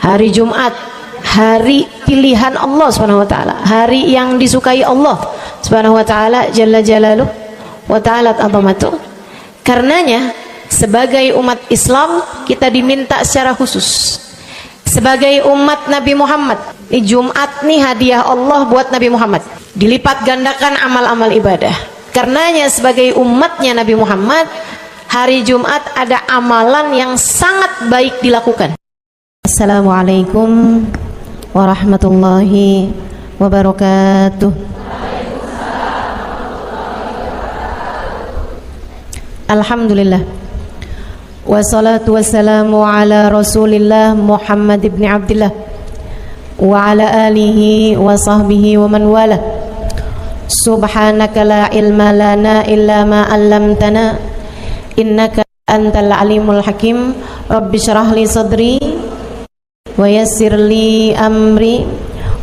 Hari Jumat, hari pilihan Allah Subhanahu wa taala, hari yang disukai Allah Subhanahu wa taala jalla jalaluh wa ta'ala azamatu. Karenanya sebagai umat Islam kita diminta secara khusus sebagai umat Nabi Muhammad, di Jumat nih hadiah Allah buat Nabi Muhammad, dilipat gandakan amal-amal ibadah. Karenanya sebagai umatnya Nabi Muhammad, hari Jumat ada amalan yang sangat baik dilakukan. Assalamualaikum warahmatullahi wabarakatuh. Alhamdulillah, wassalatu wassalamu ala Rasulillah Muhammad ibn Abdillah wa ala alihi wa sahbihi wa man wala. Subhanaka la ilma lana illa ma 'allamtana innaka antal alimul hakim. Rabbi shrah li sadri wa yassir li amri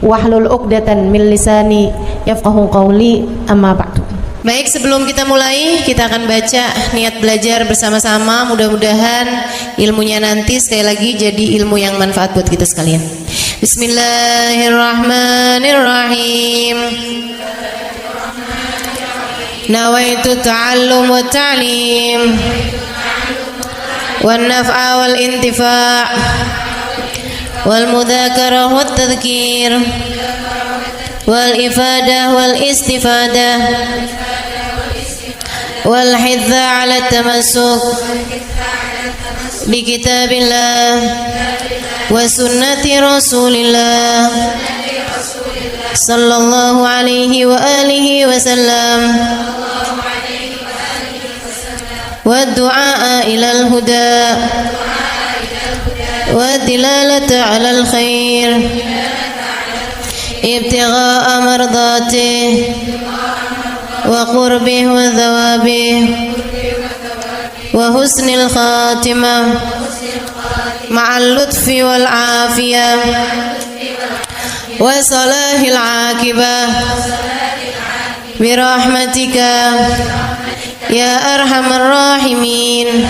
wahlul 'uqdatan min lisani yafqahu qawli, amma ba'du. Baik, sebelum kita mulai, kita akan baca niat belajar bersama-sama. Mudah-mudahan ilmunya nanti sekali lagi jadi ilmu yang manfaat buat kita sekalian. Bismillahirrahmanirrahim. Nawaitu ta'allum wa ta'lim wan naf'a wal intifa' wal mudzakarah wat tadhkir wal ifadah wal istifadah wal hidza 'ala tamassuk bi kitabillah wa sunnati rasulillah sallallahu alaihi wa alihi wasallam wa du'a ila al-huda wa dilalata 'ala al-khair ibtigha'a mardatih wa qurbih wa thawabih wa husnil khatimah ma'al lutfi wal afiyah wa salahil aqibah birahmatika ya arhamar rahimin.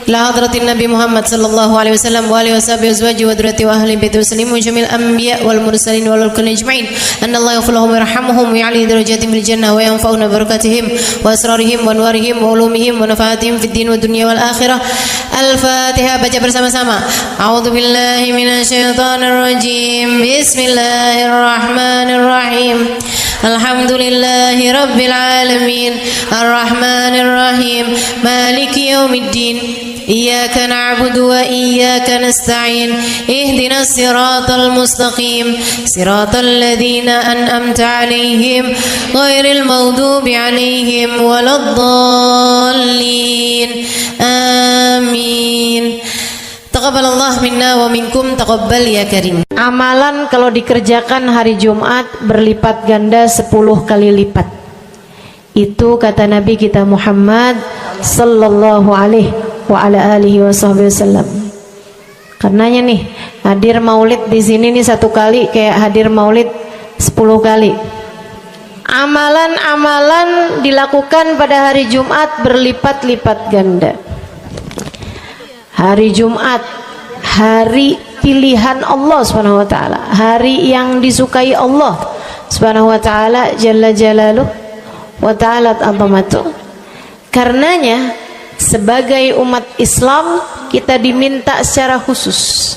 La hadratin Nabi Muhammad sallallahu alaihi wasallam wa alihi washabihi azwaji wa dzurriyyati wa ahli baiti muslimin jamil anbiya wal mursalin wal kulli ajma'in. Anna Allah yaghfiruhum wa yarhamuhum wa ya'li darajatihim fil jannah wa yanfa'una barakatihim wa asrarihim wa anwarihim wa ulumihim wa nafaatihim fid din wa dunya wal akhirah. Al-Fatihah, baca bersama-sama. A'udzu billahi minasyaitonir rajim. Bismillahirrahmanirrahim. Alhamdulillahi rabbil alamin arrahmanir rahim maliki yaumiddin iyyaka na'budu wa iyyaka nasta'in ihdinas siratal mustaqim siratal ladzina an'amta 'alaihim ghairil maghdubi 'alaihim waladdallin. Amin. Taqabbalallah minna wa minkum, taqabbal ya karim. Amalan kalau dikerjakan hari Jumat berlipat ganda 10 kali lipat. Itu kata Nabi kita Muhammad sallallahu alaihi wa ala alihi wasallam. Karenanya nih, hadir maulid di sini nih 1 kali kayak hadir maulid 10 kali. Amalan-amalan dilakukan pada hari Jumat berlipat-lipat ganda. Hari Jumat, hari pilihan Allah Subhanahu wa taala, hari yang disukai Allah Subhanahu wa taala jalla jalaluh wa ta'ala azamatu. Karenanya sebagai umat Islam kita diminta secara khusus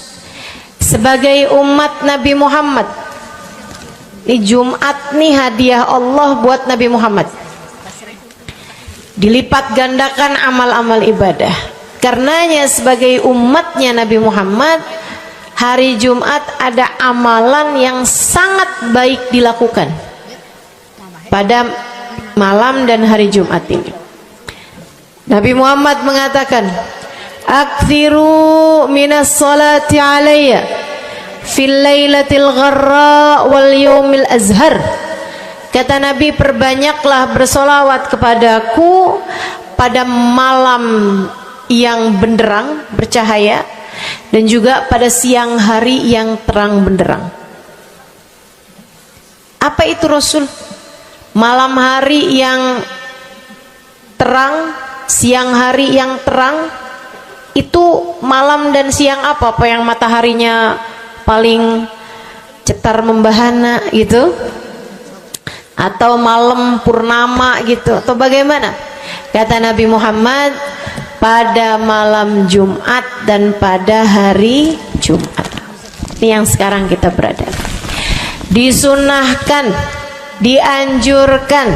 sebagai umat Nabi Muhammad, di Jumat nih hadiah Allah buat Nabi Muhammad, dilipat gandakan amal-amal ibadah. Karenanya sebagai umatnya Nabi Muhammad, hari Jumat ada amalan yang sangat baik dilakukan pada malam dan hari Jumat ini. Nabi Muhammad mengatakan, "Aktsiru minas salati alayya fil lailatil gharra wal yaumil azhar." Kata Nabi, perbanyaklah bersolawat kepadaku pada malam yang benderang, bercahaya, dan juga pada siang hari yang terang benderang. Apa itu Rasul? Malam hari yang terang, siang hari yang terang, Itu malam dan siang apa yang mataharinya paling cetar membahana gitu, atau malam purnama gitu, atau bagaimana? Kata Nabi Muhammad, pada malam Jumat dan pada hari Jumat. Ini yang sekarang kita berada. Disunahkan, dianjurkan,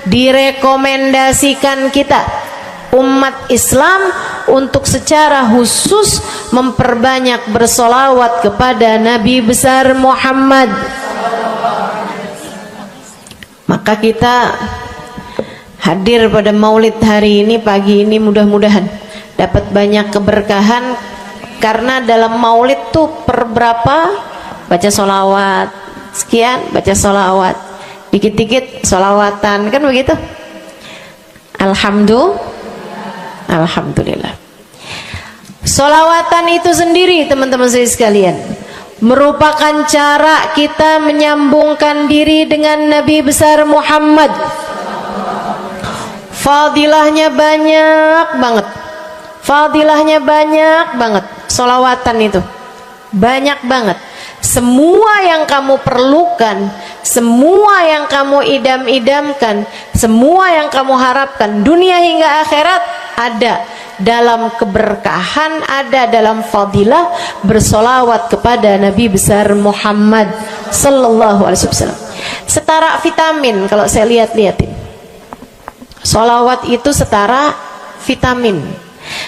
direkomendasikan kita umat Islam untuk secara khusus memperbanyak bersolawat kepada Nabi besar Muhammad. Maka kita hadir pada maulid hari ini, pagi ini, mudah-mudahan dapat banyak keberkahan, karena dalam maulid tuh per berapa baca solawat sekian, baca solawat dikit-dikit, solawatan, kan begitu. Alhamdulillah. Solawatan itu sendiri, teman-teman saya sekalian, merupakan cara kita menyambungkan diri dengan Nabi besar Muhammad. Fadilahnya banyak banget, fadilahnya banyak banget. Solawatan itu banyak banget. Semua yang kamu perlukan, semua yang kamu idam-idamkan, semua yang kamu harapkan, dunia hingga akhirat, ada dalam keberkahan, ada dalam fadilah bersolawat kepada Nabi besar Muhammad sallallahu alaihi wasallam. Setara vitamin kalau saya lihat-lihatin. Solawat itu setara vitamin.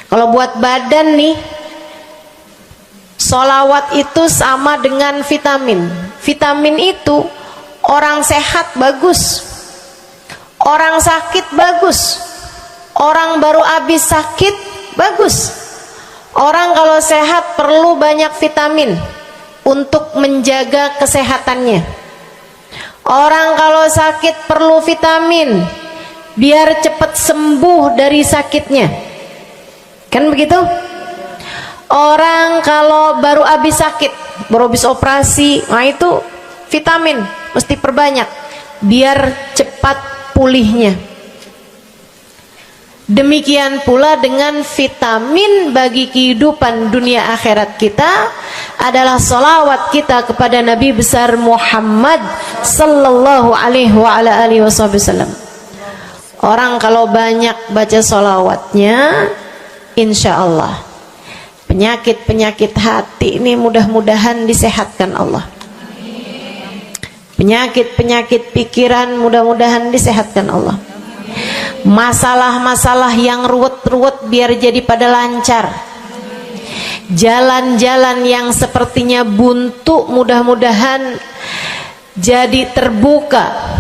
Kalau buat badan nih, solawat itu sama dengan vitamin. Vitamin itu orang sehat bagus, orang sakit bagus, orang baru habis sakit bagus. Orang kalau sehat perlu banyak vitamin untuk menjaga kesehatannya. Orang kalau sakit perlu vitamin biar cepat sembuh dari sakitnya, kan begitu? Orang kalau baru habis sakit, baru habis operasi, nah itu vitamin mesti perbanyak biar cepat pulihnya. Demikian pula dengan vitamin bagi kehidupan dunia akhirat kita adalah salawat kita kepada Nabi besar Muhammad sallallahu alaihi wasallam. Orang kalau banyak baca salawatnya, insya Allah penyakit-penyakit hati ini mudah-mudahan disehatkan Allah. Penyakit-penyakit pikiran mudah-mudahan disehatkan Allah. Masalah-masalah yang ruwet-ruwet biar jadi pada lancar. Jalan-jalan yang sepertinya buntu mudah-mudahan jadi terbuka.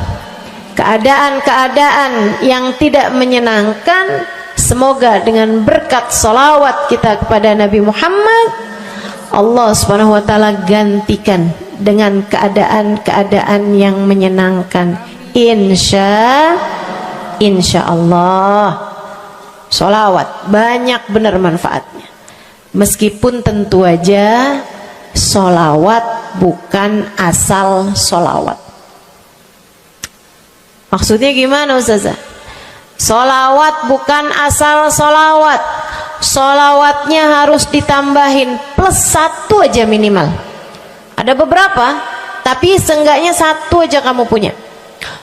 Keadaan-keadaan yang tidak menyenangkan, semoga dengan berkat salawat kita kepada Nabi Muhammad, Allah subhanahu wa ta'ala gantikan dengan keadaan-keadaan yang menyenangkan. Insya Allah. Salawat banyak benar manfaatnya. Meskipun tentu aja salawat bukan asal salawat. Maksudnya gimana Ustazah? Solawat bukan asal solawat. Solawatnya harus ditambahin plus 1 aja minimal. Ada beberapa, tapi seenggaknya 1 aja kamu punya.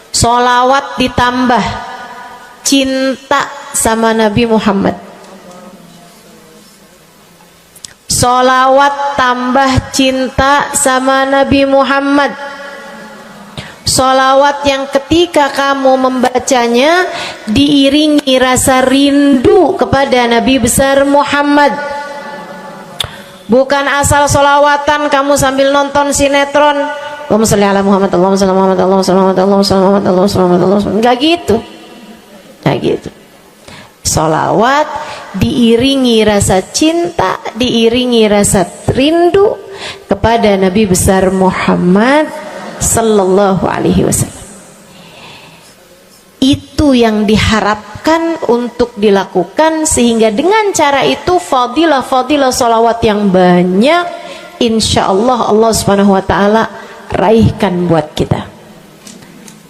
Solawat ditambah cinta sama Nabi Muhammad. Solawat tambah cinta sama Nabi Muhammad. Solawat yang ketika kamu membacanya diiringi rasa rindu kepada Nabi besar Muhammad. Bukan asal solawatan kamu sambil nonton sinetron, Allahumma sholli ala Muhammad, Allahumma sholli ala Muhammad, Allahumma sholli ala Muhammad, Allahumma sholli ala Muhammad, Allahumma sholli ala Muhammad. Enggak gitu. Enggak gitu. Solawat diiringi rasa cinta, diiringi rasa rindu kepada Nabi besar Muhammad sallallahu alaihi wasallam. Itu yang diharapkan untuk dilakukan, sehingga dengan cara itu fadilah-fadilah salawat yang banyak insyaallah Allah subhanahu wa ta'ala raihkan buat kita.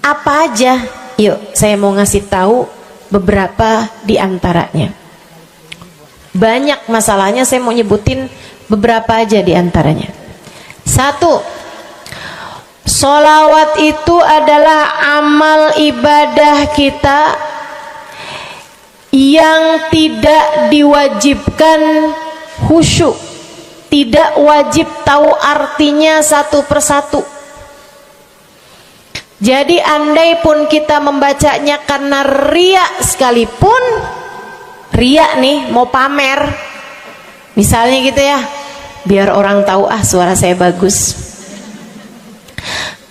Apa aja? Yuk saya mau ngasih tahu beberapa di antaranya. banyak masalahnya. Saya mau nyebutin beberapa aja di antaranya. Satu, sholawat itu adalah amal ibadah kita yang tidak diwajibkan khusyuk, tidak wajib tahu artinya satu persatu. Jadi andai pun kita membacanya karena riya sekalipun, riya nih mau pamer, misalnya gitu ya, biar orang tahu suara saya bagus.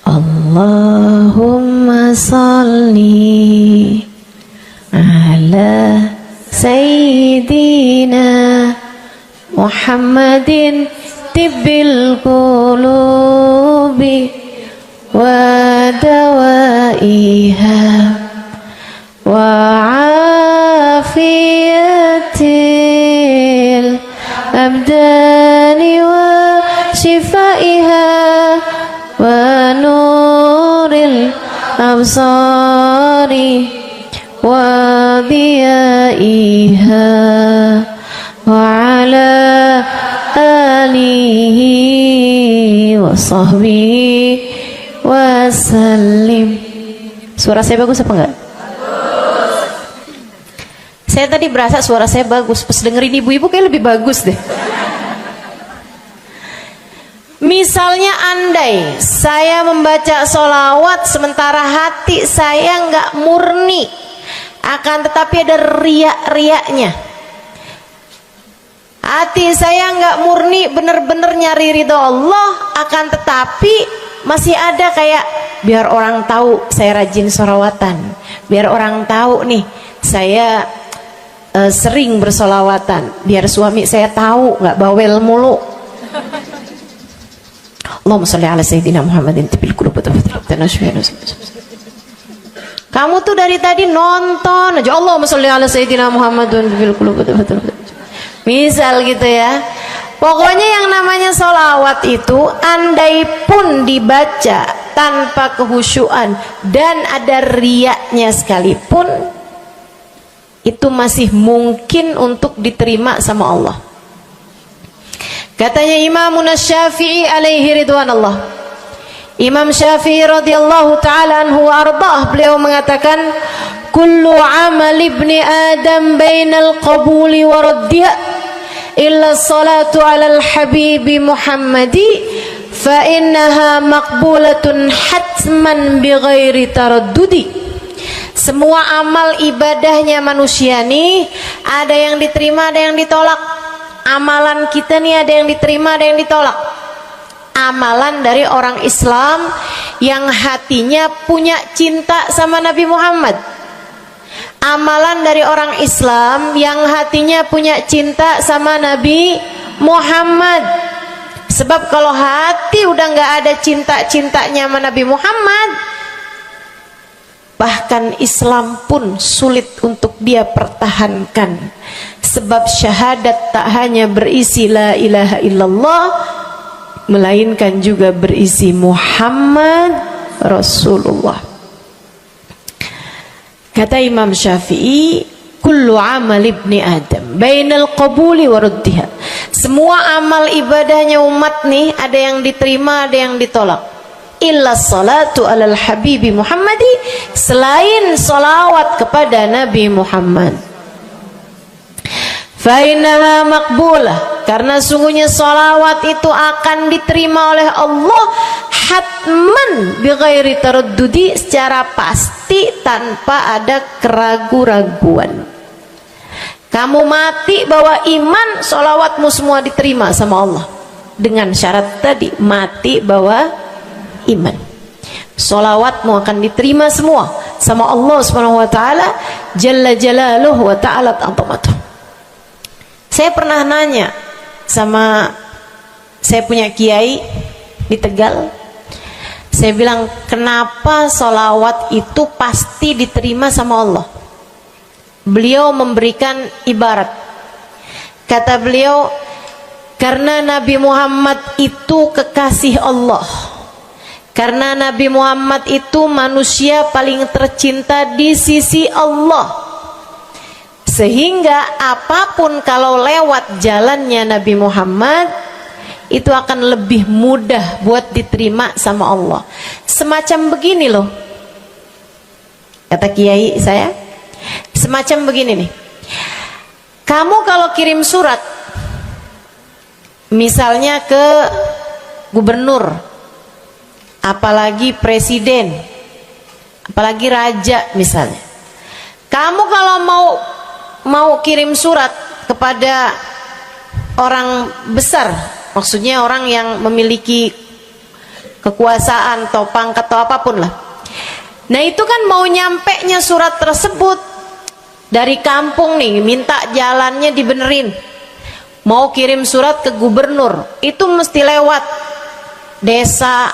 Allahumma sholli ala sayyidina Muhammadin tibbil qulubi wa dawaiha wa afiyatil abdani wa shifaiha wa nuril absari wa diyaiha wa ala alihi wa sahbihi wasallim. Suara saya bagus apa enggak? Bagus. Saya tadi berasa suara saya bagus, pas dengerin ibu-ibu kayak lebih bagus deh. Misalnya andai saya membaca sholawat sementara hati saya nggak murni, akan tetapi ada riak-riaknya. Hati saya nggak murni bener-bener nyari ridho Allah, akan tetapi masih ada kayak biar orang tahu saya rajin sholawatan, biar orang tahu nih saya sering bersolawatan, biar suami saya tahu nggak bawel mulu. Allahumma sholli ala sayyidina Muhammadin tibil qulubi. Kamu tuh dari tadi nonton aja Allahumma sholli ala sayyidina Muhammadin tibil qulubi. Misal gitu ya. Pokoknya yang namanya sholawat itu andai pun dibaca tanpa kehusyuan dan ada riaknya sekalipun, itu masih mungkin untuk diterima sama Allah. Katanya Imam Syafi'i alaihi ridwanullah, Imam Syafi'i radhiyallahu ta'ala anhu wa ardhah, beliau mengatakan kullu amal ibni adam bainal qabuli wa raddiha illa salatu alal habibi Muhammadi fa innaha maqbulatun hatman bighairi taraddudi. Semua amal ibadahnya manusia nih ada yang diterima, ada yang ditolak. Amalan kita nih ada yang diterima, ada yang ditolak. Amalan dari orang Islam yang hatinya punya cinta sama Nabi Muhammad, amalan dari orang Islam yang hatinya punya cinta sama Nabi Muhammad. Sebab kalau hati udah nggak ada cinta-cintanya sama Nabi Muhammad, bahkan Islam pun sulit untuk dia pertahankan. Sebab syahadat tak hanya berisi la ilaha illallah, melainkan juga berisi Muhammad Rasulullah. Kata Imam Syafi'i, kullu amal ibni adam bainal qabuli wa raddiha. Semua amal ibadahnya umat nih ada yang diterima, ada yang ditolak. Illa salatu alal habibi Muhammadi, selain salawat kepada Nabi Muhammad. Fa innaha maqbulah, karena sungguhnya salawat itu akan diterima oleh Allah hatman bighairi taraddudi, secara pasti tanpa ada keraguan-raguan. Kamu mati bawa iman, sholawatmu semua diterima sama Allah. Dengan syarat tadi, mati bawa iman, sholawatmu akan diterima semua sama Allah Subhanahu wa ta'ala Jalla Jalaluhu wa ta'ala azamatuh. Saya pernah nanya sama saya punya kiai di Tegal. Saya bilang, kenapa sholawat itu pasti diterima sama Allah? Beliau memberikan ibarat. Kata beliau, karena Nabi Muhammad itu kekasih Allah. Karena Nabi Muhammad itu manusia paling tercinta di sisi Allah. Sehingga apapun kalau lewat jalannya Nabi Muhammad itu akan lebih mudah buat diterima sama Allah. Semacam begini loh, kata kiai saya, semacam begini nih. Kamu kalau kirim surat misalnya ke gubernur, apalagi presiden, apalagi raja misalnya, kamu kalau mau kirim surat kepada orang besar, maksudnya orang yang memiliki kekuasaan atau pangkat atau apapun lah, nah itu kan mau nyampe nya surat tersebut dari kampung nih, minta jalannya dibenerin, mau kirim surat ke gubernur, itu mesti lewat desa,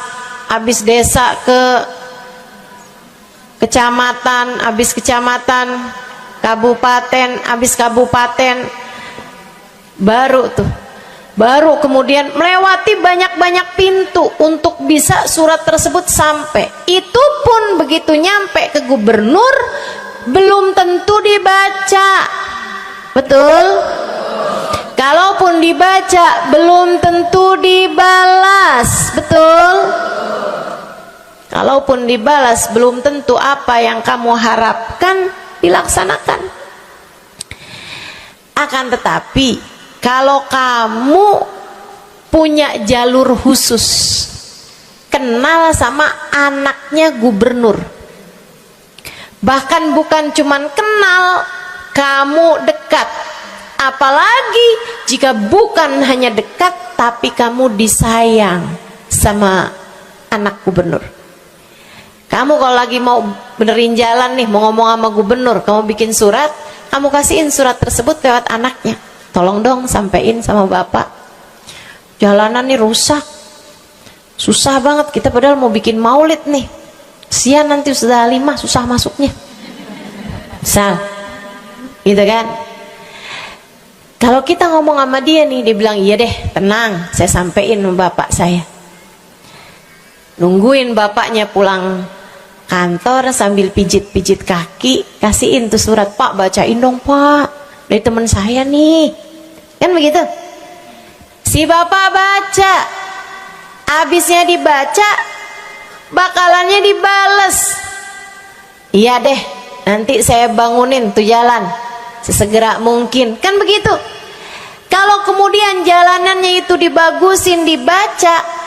habis desa ke kecamatan, habis kecamatan, kabupaten, habis kabupaten, baru kemudian melewati banyak-banyak pintu untuk bisa surat tersebut sampai. Itu pun begitu nyampe ke gubernur belum tentu dibaca, betul? Kalaupun dibaca belum tentu dibalas, betul? Kalaupun dibalas belum tentu apa yang kamu harapkan dilaksanakan. Akan tetapi kalau kamu punya jalur khusus, kenal sama anaknya gubernur, bahkan bukan cuman kenal, kamu dekat, apalagi jika bukan hanya dekat tapi kamu disayang sama anak gubernur. Kamu kalau lagi mau benerin jalan nih, mau ngomong sama gubernur, kamu bikin surat, kamu kasihin surat tersebut lewat anaknya, tolong dong sampein sama bapak, jalanan nih rusak, susah banget, kita padahal mau bikin maulid nih, sian nanti sudah 5 susah masuknya, misal gitu kan. Kalau kita ngomong sama dia nih, dia bilang iya deh, tenang, saya sampein sama bapak saya. Nungguin bapaknya pulang kantor sambil pijit-pijit kaki, kasihin tuh surat, Pak bacain dong Pak, dari teman saya nih, kan begitu. Si bapak baca, abisnya dibaca, bakalannya dibales, iya deh, nanti saya bangunin tuh jalan sesegera mungkin, kan begitu. Kalau kemudian jalanannya itu dibagusin, dibaca,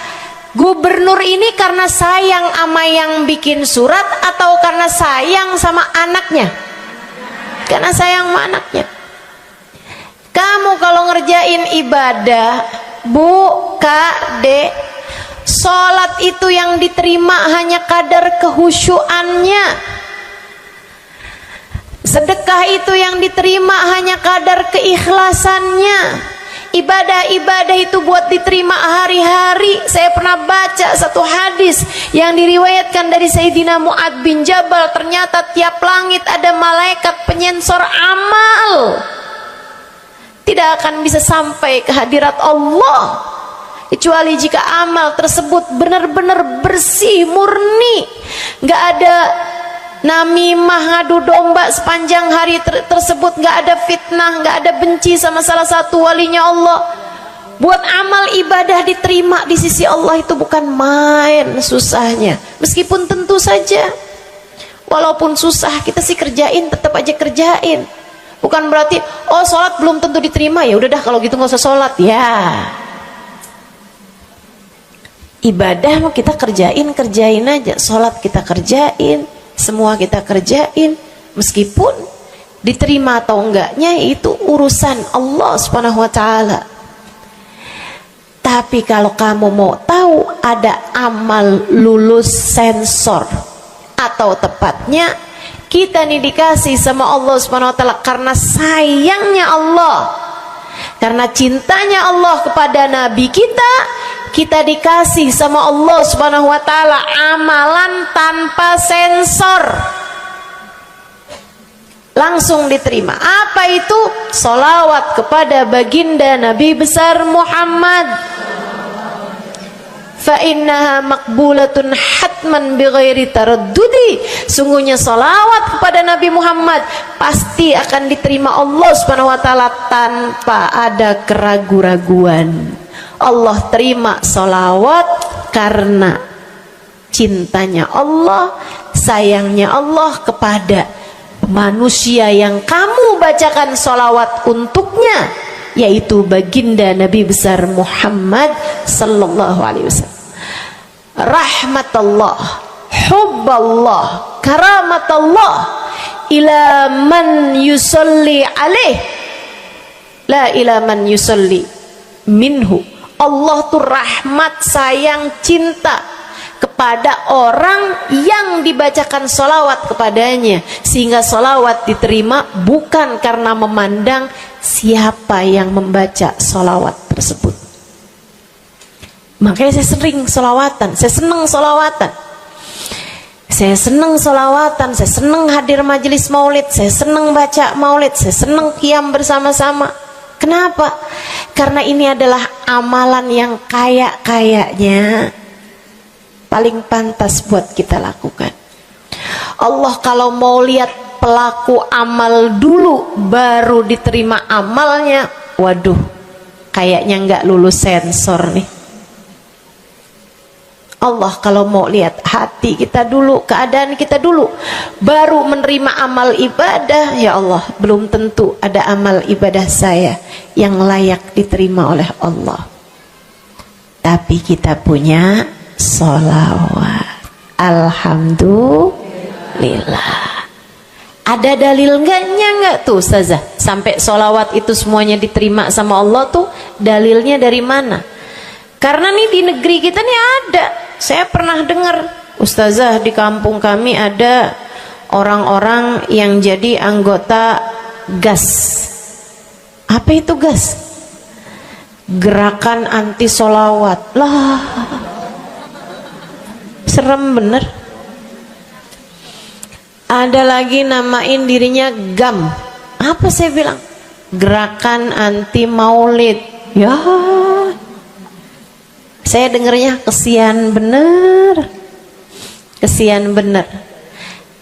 gubernur ini karena sayang sama yang bikin surat atau karena sayang sama anaknya? Karena sayang sama anaknya. Kamu kalau ngerjain ibadah, Bu, Kak, Dek, sholat itu yang diterima hanya kadar kehusyuannya. Sedekah itu yang diterima hanya kadar keikhlasannya. Ibadah-ibadah itu buat diterima hari-hari. Saya pernah baca satu hadis yang diriwayatkan dari Sayyidina Mu'ad bin Jabal, ternyata tiap langit ada malaikat penyensor amal, tidak akan bisa sampai ke hadirat Allah kecuali jika amal tersebut benar-benar bersih, murni, nggak ada namimah, ngadu domba sepanjang hari tersebut, nggak ada fitnah, nggak ada benci sama salah satu walinya Allah. Buat amal ibadah diterima di sisi Allah itu bukan main susahnya. Meskipun tentu saja walaupun susah kita sih kerjain, tetap aja kerjain. Bukan berarti oh sholat belum tentu diterima, ya udah dah kalau gitu nggak usah sholat ya. Ibadah mau kita kerjain aja, sholat kita kerjain, semua kita kerjain, meskipun diterima atau enggaknya itu urusan Allah Subhanahu wa taala. Tapi kalau kamu mau tahu, ada amal lulus sensor, atau tepatnya kita nih dikasih sama Allah Subhanahu wa taala karena sayangnya Allah, karena cintanya Allah kepada nabi kita, kita dikasih sama Allah Subhanahu wa taala amalan tanpa sensor, langsung diterima. Apa itu? Sholawat kepada baginda Nabi besar Muhammad. fa innaha maqbulatun hatman bighairi taraddudi. Sungguhnya salawat kepada Nabi Muhammad pasti akan diterima Allah Subhanahu wa taala tanpa ada keraguan-raguan. Allah terima salawat karena cintanya Allah, sayangnya Allah kepada manusia yang kamu bacakan salawat untuknya, yaitu baginda Nabi besar Muhammad sallallahu alaihi wasallam. Rahmatullah, hubballah, karamatullah ila man yusalli alaih, la ila man yusalli minhu. Allah tuh rahmat, sayang, cinta kepada orang yang dibacakan salawat kepadanya, sehingga salawat diterima bukan karena memandang siapa yang membaca salawat tersebut. Makanya saya sering salawatan, saya senang salawatan, saya senang salawatan, saya senang hadir majelis maulid, saya senang baca maulid, saya senang qiyam bersama-sama. Kenapa? Karena ini adalah amalan yang kayaknya paling pantas buat kita lakukan. Allah kalau mau lihat pelaku amal dulu baru diterima amalnya, waduh, kayaknya nggak lulus sensor nih. Allah kalau mau lihat hati kita dulu, keadaan kita dulu, baru menerima amal ibadah, ya Allah, belum tentu ada amal ibadah saya yang layak diterima oleh Allah. Tapi kita punya sholawat, alhamdulillah. Ada dalil nggak tuh Ustazah sampai sholawat itu semuanya diterima sama Allah tuh? Dalilnya dari mana? Karena nih di negeri kita nih ada, saya pernah dengar Ustazah, di kampung kami ada orang-orang yang jadi anggota GAS. Apa itu GAS? Gerakan anti sholawat. Lah, serem bener. Ada lagi namain dirinya GAM. Apa saya bilang? Gerakan anti maulid. Ya, saya dengernya kesian bener, kesian bener.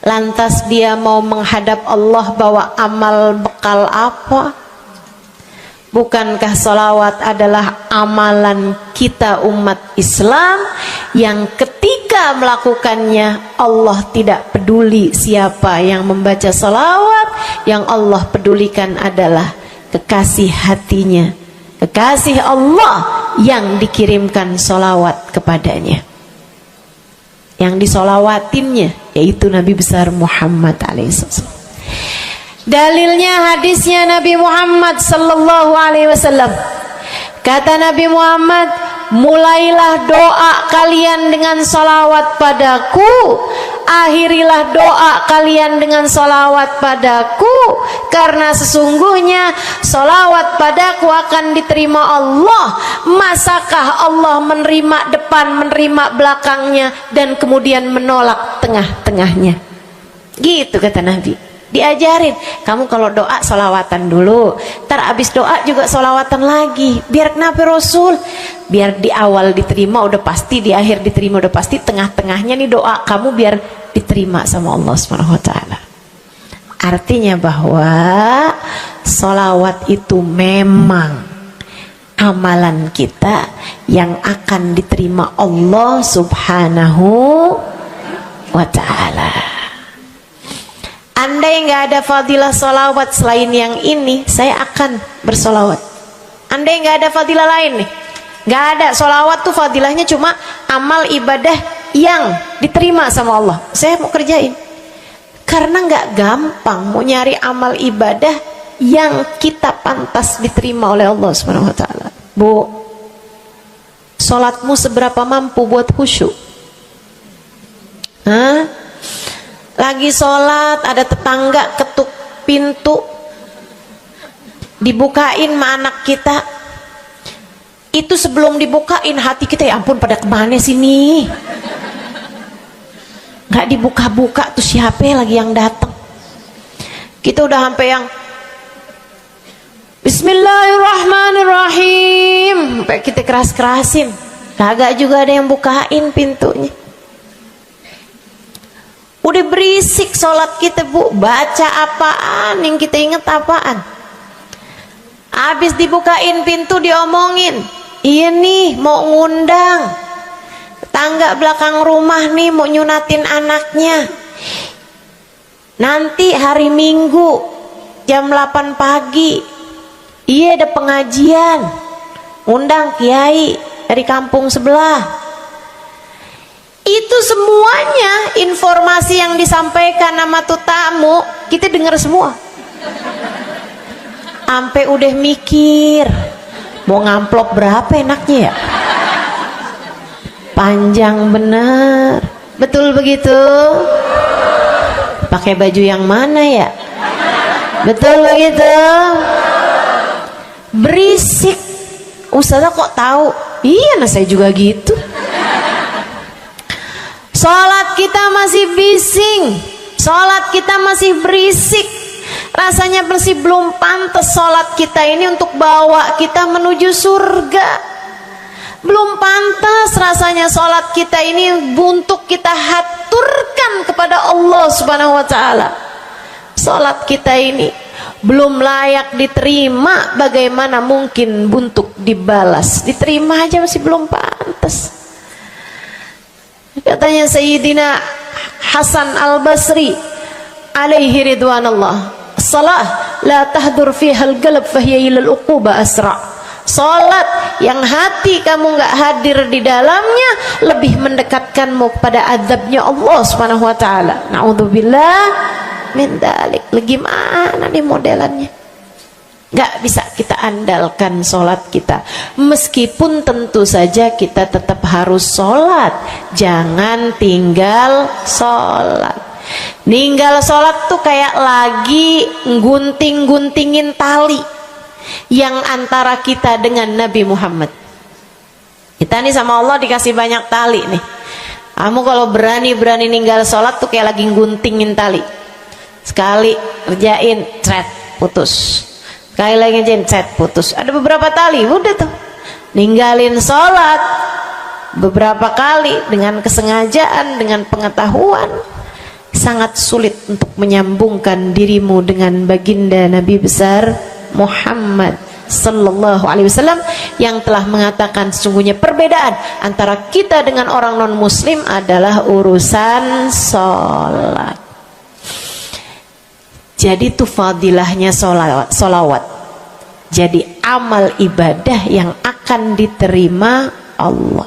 Lantas dia mau menghadap Allah bawa amal bekal apa? Bukankah sholawat adalah amalan kita umat Islam yang ketika melakukannya Allah tidak peduli siapa yang membaca sholawat, yang Allah pedulikan adalah kekasih hatinya, kekasih Allah yang dikirimkan sholawat kepadanya, yang disolawatinnya yaitu Nabi besar Muhammad alaihissalam. Dalilnya hadisnya Nabi Muhammad sallallahu alaihi wasallam. Kata Nabi Muhammad, mulailah doa kalian dengan salawat padaku, akhirilah doa kalian dengan salawat padaku, karena sesungguhnya salawat padaku akan diterima Allah. Masakah Allah menerima depan, menerima belakangnya, dan kemudian menolak tengah-tengahnya? Gitu kata Nabi. Diajarin, kamu kalau doa solawatan dulu, ntar abis doa juga solawatan lagi. Biar kenapa Rasul? Biar di awal diterima udah pasti, di akhir diterima udah pasti, tengah-tengahnya nih doa kamu biar diterima sama Allah Subhanahu wa taala. Artinya bahwa solawat itu memang amalan kita yang akan diterima Allah Subhanahu wa taala. Andai nggak ada fadilah solawat selain yang ini, saya akan bersolawat. Andai nggak ada fadilah lain nih, nggak ada solawat tuh fadilahnya cuma amal ibadah yang diterima sama Allah, saya mau kerjain. Karena nggak gampang mau nyari amal ibadah yang kita pantas diterima oleh Allah Subhanahu wa taala. Bu, sholatmu seberapa mampu buat khusyuk? Hah? Lagi sholat ada tetangga ketuk pintu, dibukain sama anak kita. Itu sebelum dibukain hati kita, ya ampun pada kemana sini? Gak dibuka-buka tuh siapa lagi yang datang? Kita udah sampai yang Bismillahirrahmanirrahim, sampai kita keras-kerasin. kagak juga ada yang bukain pintunya. Udah berisik sholat kita Bu, baca apaan, yang kita inget apaan. Habis dibukain pintu diomongin, iya nih mau ngundang tangga belakang rumah nih, mau nyunatin anaknya nanti hari Minggu jam 8 pagi, iya ada pengajian, undang kiai dari kampung sebelah. Itu semuanya informasi yang disampaikan sama tuh tamu kita dengar semua. Sampai udah mikir mau ngamplop berapa enaknya ya, panjang bener, betul begitu? Pakai baju yang mana ya, betul begitu? Berisik. Ustazah kok tahu? Iya, nah saya juga gitu. Sholat kita masih bising, sholat kita masih berisik, rasanya masih belum pantas sholat kita ini untuk bawa kita menuju surga. Belum pantas rasanya sholat kita ini untuk kita haturkan kepada Allah Subhanahu wa Ta'ala. Sholat kita ini belum layak diterima, bagaimana mungkin untuk dibalas? Diterima aja masih belum pantas. Katanya Sayyidina Hasan Al-Basri alaihi ridwanallah, salah la tahdur fiha al-qalb fahiya ila al-uquba asra. Salat yang hati kamu nggak hadir di dalamnya lebih mendekatkanmu kepada azabnya Allah Subhanahu wa Ta'ala. Naudzubillah min dzalik. Gimana nih modelannya? Gak bisa kita andalkan sholat kita, meskipun tentu saja kita tetap harus sholat. Jangan tinggal sholat. Ninggal sholat tuh kayak lagi gunting-guntingin tali yang antara kita dengan Nabi Muhammad. Kita nih sama Allah dikasih banyak tali nih. Kamu kalau berani-berani ninggal sholat tuh kayak lagi guntingin tali. Sekali kerjain, cret, putus. Sekali lagi jencet, putus. Ada beberapa tali, udah tuh ninggalin sholat beberapa kali dengan kesengajaan, dengan pengetahuan, sangat sulit untuk menyambungkan dirimu dengan baginda Nabi besar Muhammad Sallallahu Alaihi Wasallam yang telah mengatakan sesungguhnya perbedaan antara kita dengan orang non muslim adalah urusan sholat. Jadi itu fadilahnya solawat. Jadi amal ibadah yang akan diterima Allah.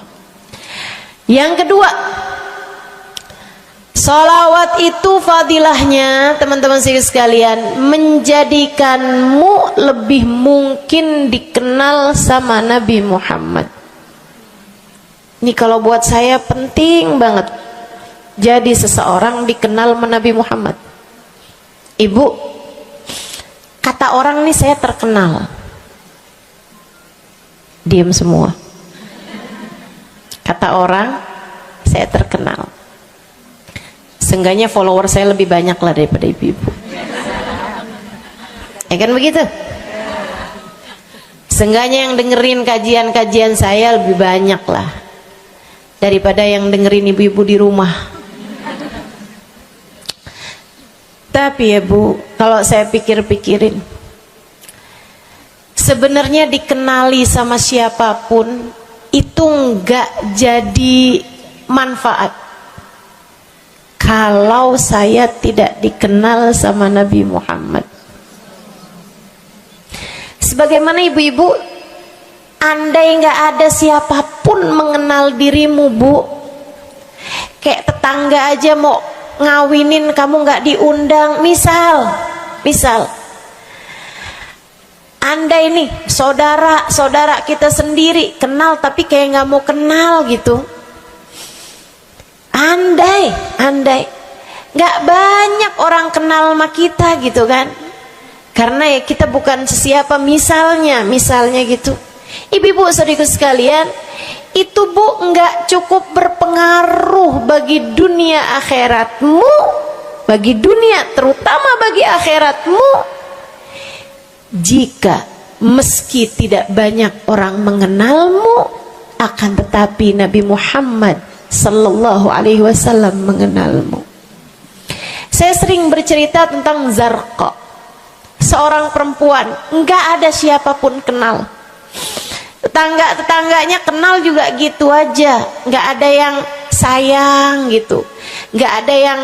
Yang kedua, solawat itu fadilahnya teman-teman sekalian menjadikanmu lebih mungkin dikenal sama Nabi Muhammad. Ini kalau buat saya penting banget. Jadi seseorang dikenal sama Nabi Muhammad. Ibu, kata orang nih saya terkenal. Diam semua. Kata orang saya terkenal. Seenggaknya follower saya lebih banyak lah daripada ibu-ibu. Ya kan begitu? Seenggaknya yang dengerin kajian-kajian saya lebih banyak lah daripada yang dengerin ibu-ibu di rumah. Tapi ya Bu, kalau saya pikir-pikirin, sebenarnya dikenali sama siapapun itu enggak jadi manfaat kalau saya tidak dikenal sama Nabi Muhammad. Sebagaimana ibu-ibu, andai enggak ada siapapun mengenal dirimu Bu, kayak tetangga aja mau ngawinin kamu nggak diundang, misal andai nih saudara kita sendiri kenal tapi kayak nggak mau kenal gitu, andai nggak banyak orang kenal sama kita gitu kan, karena ya kita bukan sesiapa, misalnya gitu. Ibu-ibu saudaraku sekalian, itu Bu nggak cukup berpengaruh bagi dunia akhiratmu, bagi dunia terutama bagi akhiratmu, jika meski tidak banyak orang mengenalmu akan tetapi Nabi Muhammad sallallahu alaihi wasallam mengenalmu. Saya sering bercerita tentang Zarqa, seorang perempuan, enggak ada siapapun kenal. Tetangga-tetangganya kenal juga gitu aja, enggak ada yang sayang gitu, enggak ada yang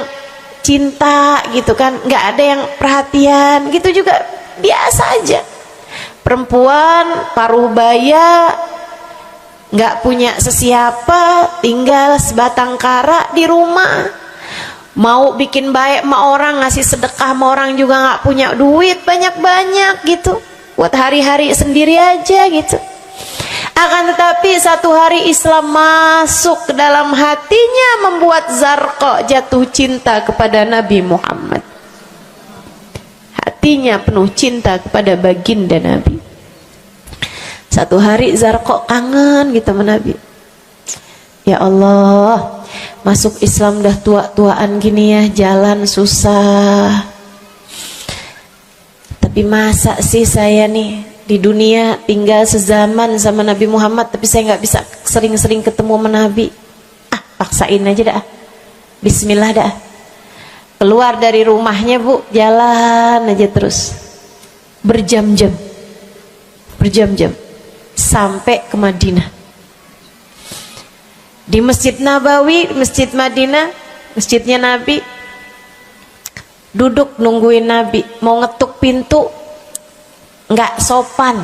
cinta gitu kan, enggak ada yang perhatian gitu, juga biasa aja. Perempuan paruh baya, nggak punya sesiapa, tinggal sebatang kara di rumah. Mau bikin baik sama orang, ngasih sedekah sama orang juga nggak punya duit banyak-banyak gitu, buat hari-hari sendiri aja gitu. Akan tetapi satu hari Islam masuk ke dalam hatinya, membuat Zarqa jatuh cinta kepada Nabi Muhammad. Hatinya penuh cinta kepada baginda Nabi. Satu hari Zarqa kangen gitu sama Nabi. Ya Allah, masuk Islam udah tua-tuaan gini ya, jalan susah. Tapi masa sih saya nih di dunia tinggal sezaman sama Nabi Muhammad, tapi saya nggak bisa sering-sering ketemu sama Nabi. Paksain aja dah. Bismillah dah. Keluar dari rumahnya bu, jalan aja terus berjam-jam sampai ke Madinah. Di Masjid Nabawi, Masjid Madinah, masjidnya Nabi, duduk nungguin Nabi. Mau ngetuk pintu nggak sopan,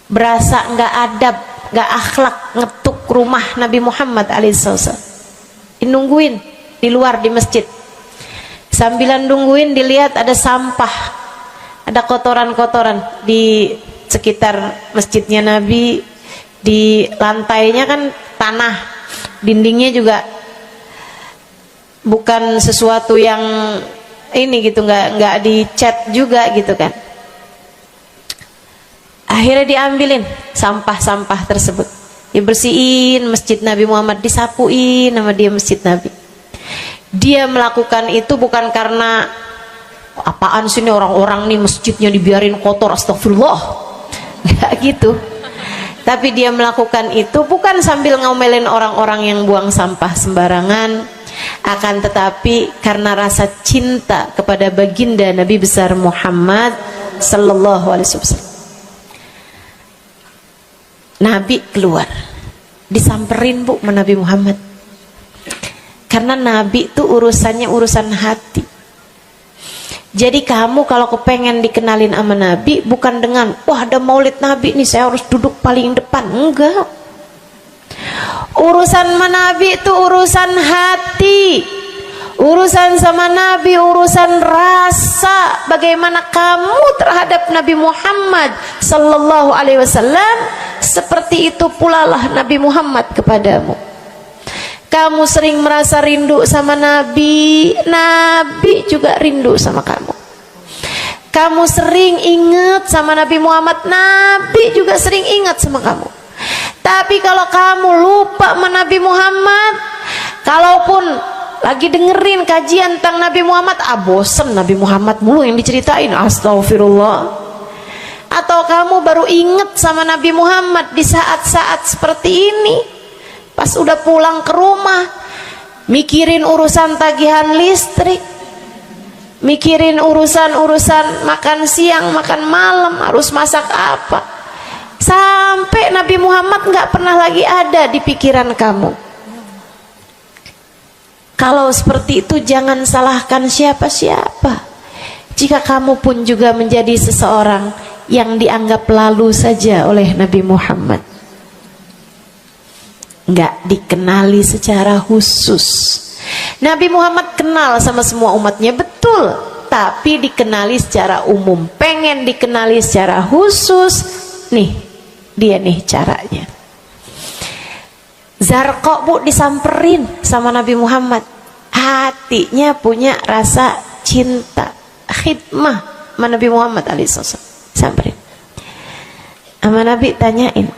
berasa nggak adab, nggak akhlak, ngetuk rumah Nabi Muhammad alaihissalam. Nungguin di luar di masjid. Sambilan nungguin dilihat ada sampah, ada kotoran-kotoran di sekitar masjidnya Nabi. Di lantainya kan tanah, dindingnya juga bukan sesuatu yang ini gitu, nggak dicat juga gitu kan. Akhirnya diambilin sampah-sampah tersebut, dibersihin masjid Nabi Muhammad, disapuin sama dia masjid Nabi. Dia melakukan itu bukan karena apaan sih ini orang-orang nih masjidnya dibiarin kotor, astagfirullah, nggak gitu. Tapi dia melakukan itu bukan sambil ngomelin orang-orang yang buang sampah sembarangan, akan tetapi karena rasa cinta kepada baginda Nabi besar Muhammad sallallahu alaihi wasallam. Nabi keluar, disamperin bu sama Nabi Muhammad. Karena Nabi itu urusannya urusan hati. Jadi kamu kalau kepengen dikenalin sama Nabi, bukan dengan wah ada maulid Nabi nih saya harus duduk paling depan, enggak. Urusan sama Nabi itu urusan hati. Urusan sama Nabi urusan rasa, bagaimana kamu terhadap Nabi Muhammad sallallahu alaihi wasallam, seperti itu pula lah Nabi Muhammad kepadamu. Kamu sering merasa rindu sama Nabi, Nabi juga rindu sama kamu. Kamu sering ingat sama Nabi Muhammad, Nabi juga sering ingat sama kamu. Tapi kalau kamu lupa sama Nabi Muhammad, kalaupun lagi dengerin kajian tentang Nabi Muhammad, bosen Nabi Muhammad mulu yang diceritain, astagfirullah. Atau kamu baru ingat sama Nabi Muhammad di saat-saat seperti ini, pas udah pulang ke rumah, mikirin urusan tagihan listrik, mikirin urusan makan siang, makan malam, harus masak apa, sampai Nabi Muhammad nggak pernah lagi ada di pikiran kamu. Kalau seperti itu jangan salahkan siapa-siapa. Jika kamu pun juga menjadi seseorang yang dianggap lalu saja oleh Nabi Muhammad, nggak dikenali secara khusus. Nabi Muhammad kenal sama semua umatnya, betul, tapi dikenali secara umum. Pengen dikenali secara khusus, nih dia nih caranya. Zarqa bu disamperin sama Nabi Muhammad, hatinya punya rasa cinta, khidmah sama Nabi Muhammad alaihissalam. Samperin sama Nabi, tanyain,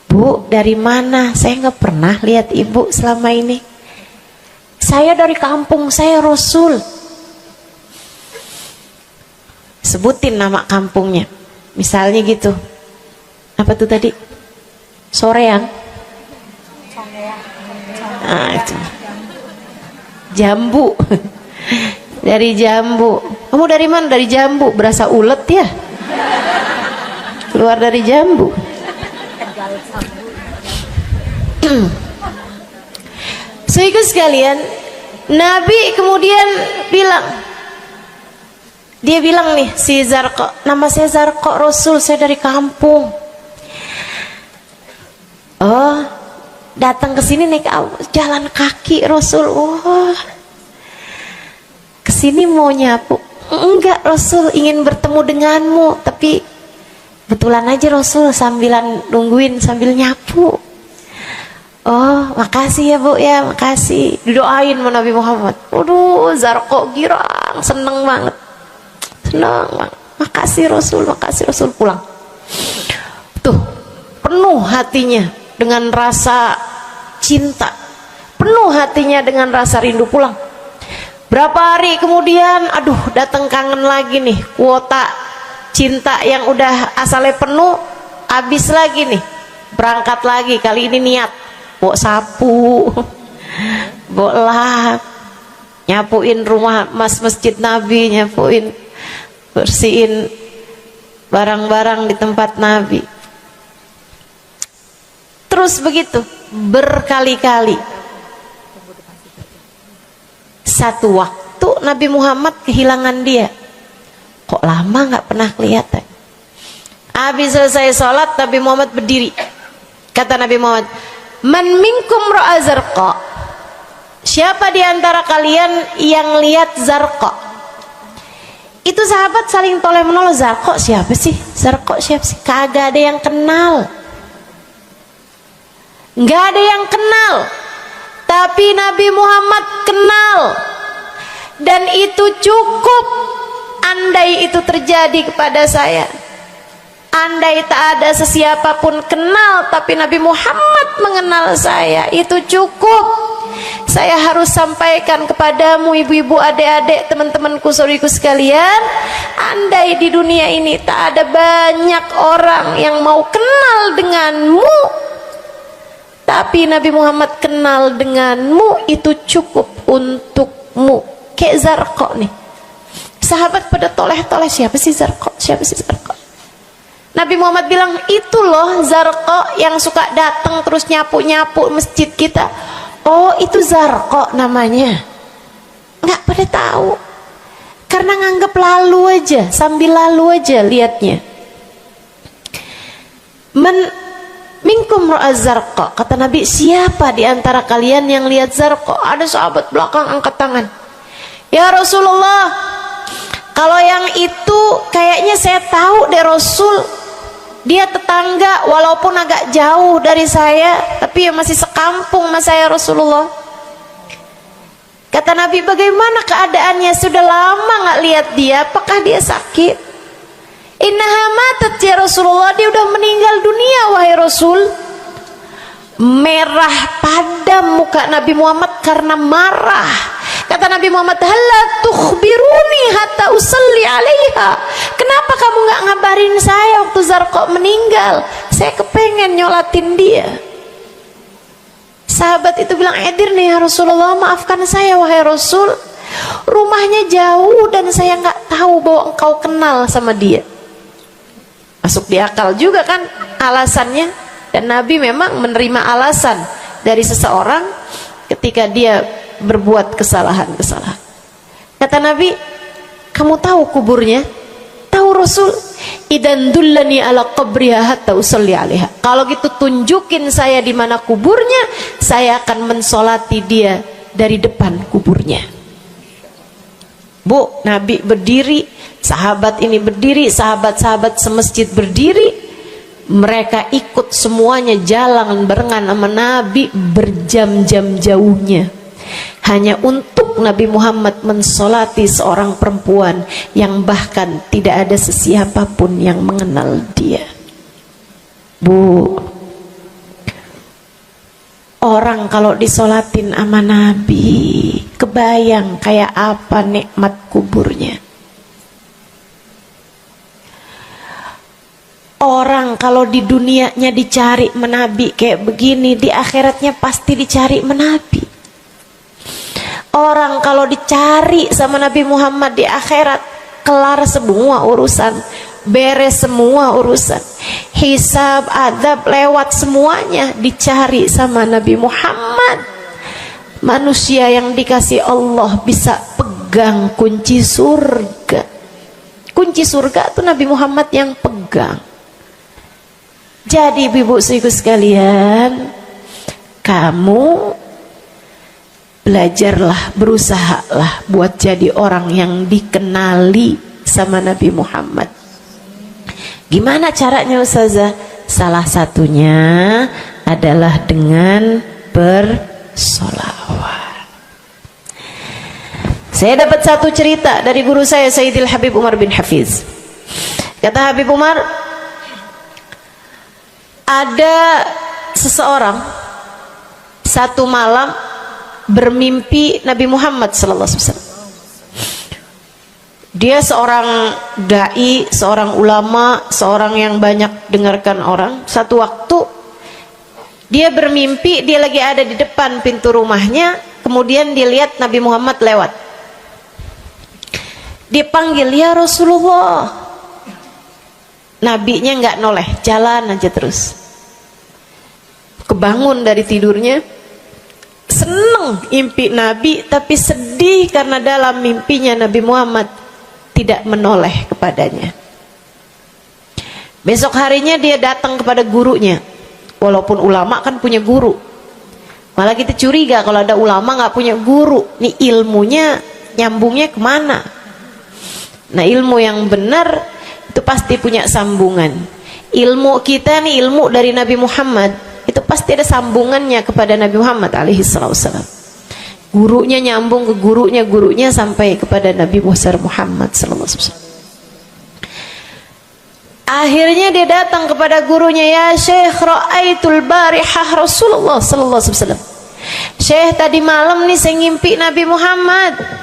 Bu, dari mana? Saya nggak pernah lihat ibu selama ini. Saya dari kampung, saya Rasul. Sebutin nama kampungnya. Misalnya gitu. Apa tuh tadi? Soreang. Nah, itu. Jambu. Dari jambu. Kamu dari mana? Dari jambu. Berasa ulet ya? Keluar dari jambu. Sehingga sekalian, Nabi kemudian bilang, dia bilang nih si Zarqa, nama saya Zarqa Rasul, saya dari kampung. Oh, datang ke sini naik jalan kaki Rasul. Wah, kesini mau nyapu? Enggak Rasul, ingin bertemu denganmu, tapi betulan aja Rasul sambilan nungguin sambil nyapu. Oh, makasih ya Bu ya, makasih. Didoain sama Nabi Muhammad. Waduh, Zarqa girang, seneng banget. Seneng banget. Makasih Rasul pulang. Tuh, penuh hatinya dengan rasa cinta. Penuh hatinya dengan rasa rindu pulang. Berapa hari kemudian, aduh datang kangen lagi nih. Kuota cinta yang udah asalnya penuh, habis lagi nih. Berangkat lagi, kali ini niat. Bawa sapu, bawa lap, nyapuin rumah masjid Nabi, nyapuin, bersihin barang-barang di tempat Nabi. Terus begitu berkali-kali. Satu waktu Nabi Muhammad kehilangan dia. Kok lama nggak pernah kelihatan. Habis selesai sholat, Nabi Muhammad berdiri. Kata Nabi Muhammad, man minkum ra'a Zarqa, siapa di antara kalian yang lihat Zarqa? Itu sahabat saling toleh menolong. Zarqa siapa sih? Zarqa siapa sih? Kagak ada yang kenal, nggak ada yang kenal. Tapi Nabi Muhammad kenal, dan itu cukup. Andai itu terjadi kepada saya, andai tak ada sesiapa pun kenal, tapi Nabi Muhammad mengenal saya, itu cukup. Saya harus sampaikan kepadamu ibu-ibu, adik-adik, teman-temanku, saudariku sekalian, andai di dunia ini tak ada banyak orang yang mau kenal denganmu, tapi Nabi Muhammad kenal denganmu, itu cukup untukmu. Kayak Zarqa nih, sahabat pada toleh-toleh, siapa sih Zarqa? Siapa sih Zarqa? Nabi Muhammad bilang, itu loh Zarqa yang suka datang terus nyapu-nyapu masjid kita. Oh, itu Zarqa namanya. Nggak pada tahu, karena nganggep lalu aja, sambil lalu aja liatnya. Minkum ra'a Zarqa, kata Nabi, siapa di antara kalian yang lihat Zarqa? Ada sahabat belakang angkat tangan. Ya Rasulullah, kalau yang itu kayaknya saya tahu deh Rasul. Dia tetangga, walaupun agak jauh dari saya, tapi ya masih sekampung sama saya Rasulullah. Kata Nabi, bagaimana keadaannya? Sudah lama nggak lihat dia, apakah dia sakit? Innaha matat ya Rasulullah, dia udah meninggal dunia wahai Rasul. Merah padam muka Nabi Muhammad karena marah. Kata Nabi Muhammad, halla tukhbiruni hatta usalli alaiha. Kenapa kamu nggak ngabarin saya waktu Zarqa meninggal? Saya kepengen nyolatin dia. Sahabat itu bilang, edir nih ya Rasulullah, maafkan saya wahai Rasul, rumahnya jauh dan saya nggak tahu bahwa engkau kenal sama dia. Masuk di akal juga kan alasannya. Dan Nabi memang menerima alasan dari seseorang ketika dia berbuat kesalahan-kesalahan. Kata Nabi, kamu tahu kuburnya? Tahu Rasul? Idan dullani ala qabriha hatta usalli alaiha. Kalau gitu tunjukin saya di mana kuburnya, saya akan mensolati dia dari depan kuburnya. Bu, Nabi berdiri, sahabat ini berdiri, sahabat-sahabat semasjid berdiri. Mereka ikut semuanya jalan barengan sama Nabi berjam-jam jauhnya, hanya untuk Nabi Muhammad mensolati seorang perempuan yang bahkan tidak ada sesiapa pun yang mengenal dia. Bu, orang kalau disolatin sama Nabi, kebayang kayak apa nikmat kuburnya. Orang Orang kalau di dunianya dicari menabi kayak begini, di akhiratnya pasti dicari menabi. Orang kalau dicari sama Nabi Muhammad di akhirat, kelar semua urusan, beres semua urusan, hisab, adab lewat semuanya, dicari sama Nabi Muhammad. Manusia yang dikasih Allah bisa pegang kunci surga. Kunci surga itu Nabi Muhammad yang pegang. Jadi ibu-ibu sekalian, kamu belajarlah, berusahalah buat jadi orang yang dikenali sama Nabi Muhammad. Gimana caranya Ustazah? Salah satunya adalah dengan bersolawat. Saya dapat satu cerita dari guru saya, Sayyidil Habib Umar bin Hafiz. Kata Habib Umar, ada seseorang satu malam bermimpi Nabi Muhammad sallallahu alaihi wasallam. Dia seorang dai, seorang ulama, seorang yang banyak dengarkan orang. Satu waktu dia bermimpi, dia lagi ada di depan pintu rumahnya, kemudian dia lihat Nabi Muhammad lewat. Dia panggil, ya Rasulullah. Nabinya nggak noleh, jalan aja terus. Kebangun dari tidurnya, seneng impi Nabi, tapi sedih karena dalam mimpinya Nabi Muhammad tidak menoleh kepadanya. Besok harinya dia datang kepada gurunya. Walaupun ulama kan punya guru, malah kita curiga kalau ada ulama nggak punya guru. Nih ilmunya nyambungnya kemana? Nah, ilmu yang benar itu pasti punya sambungan. Ilmu kita nih, ilmu dari Nabi Muhammad, itu pasti ada sambungannya kepada Nabi Muhammad alaihi wasallam. Gurunya nyambung ke gurunya sampai kepada Nabi Muhammad sallallahu alaihi wasallam. Akhirnya dia datang kepada gurunya, ya Syekh, ra'aitul barihah Rasulullah sallallahu alaihi wasallam. Syekh, tadi malam nih saya ngimpi Nabi Muhammad.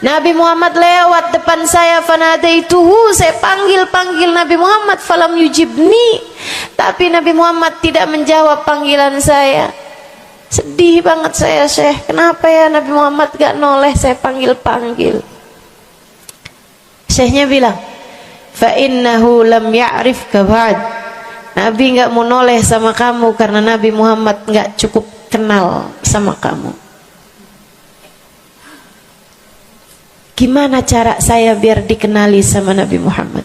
Nabi Muhammad lewat depan saya, fanadaituhu, saya panggil Nabi Muhammad, falam yujibni, tapi Nabi Muhammad tidak menjawab panggilan saya. Sedih banget saya, Syekh, kenapa ya Nabi Muhammad gak noleh saya panggil. Syekhnya bilang, fa innahu lam ya'rifka ba'd. Nabi gak mau noleh sama kamu karena Nabi Muhammad gak cukup kenal sama kamu. Gimana cara saya biar dikenali sama Nabi Muhammad?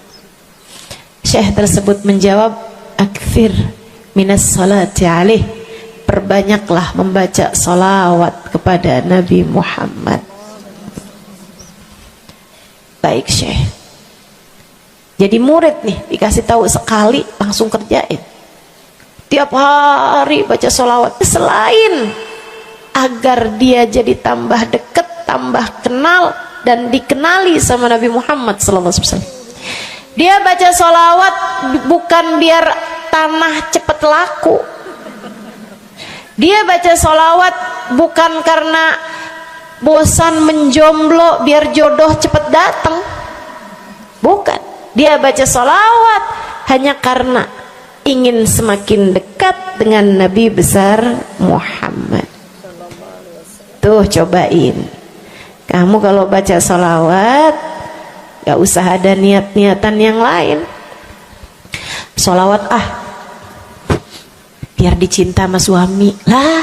Syekh tersebut menjawab, akfir minas salati alaih, perbanyaklah membaca salawat kepada Nabi Muhammad. Baik Syekh. Jadi murid nih, dikasih tahu sekali langsung kerjain. Tiap hari baca salawat. Selain agar dia jadi tambah dekat, tambah kenal, dan dikenali sama Nabi Muhammad sallallahu alaihi wasallam. Dia baca sholawat bukan biar tanah cepat laku. Dia baca sholawat bukan karena bosan menjomblo biar jodoh cepat datang. Bukan. Dia baca sholawat hanya karena ingin semakin dekat dengan Nabi besar Muhammad. Tuh cobain. Kamu kalau baca sholawat gak usah ada niat-niatan yang lain. Sholawat biar dicinta sama suami lah.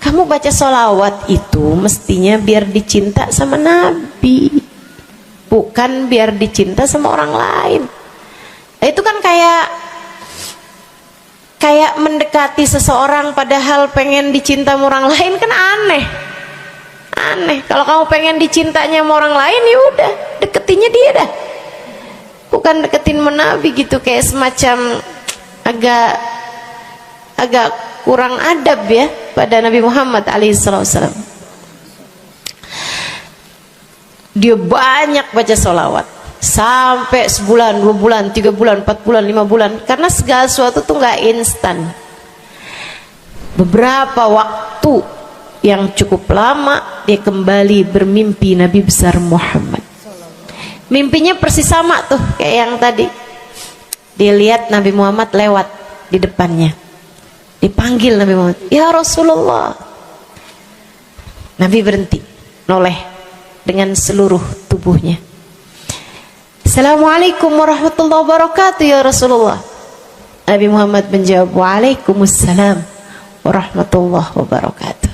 Kamu baca sholawat itu mestinya biar dicinta sama Nabi, bukan biar dicinta sama orang lain. Itu kan kayak mendekati seseorang padahal pengen dicinta sama orang lain, kan aneh. Kalau kamu pengen dicintanya sama orang lain, ya udah deketinnya dia dah, bukan deketin Nabi gitu, kayak semacam agak kurang adab ya pada Nabi Muhammad alaihissalam. Dia banyak baca sholawat sampai sebulan, 2 bulan, 3 bulan, 4 bulan, 5 bulan, karena segala sesuatu tuh nggak instan. Beberapa waktu yang cukup lama dia kembali bermimpi Nabi besar Muhammad. Mimpinya persis sama tuh kayak yang tadi. Dilihat Nabi Muhammad lewat di depannya. Dipanggil Nabi Muhammad, "Ya Rasulullah." Nabi berhenti, noleh dengan seluruh tubuhnya. "Assalamualaikum warahmatullahi wabarakatuh ya Rasulullah." Nabi Muhammad menjawab, "Waalaikumsalam warahmatullahi wabarakatuh."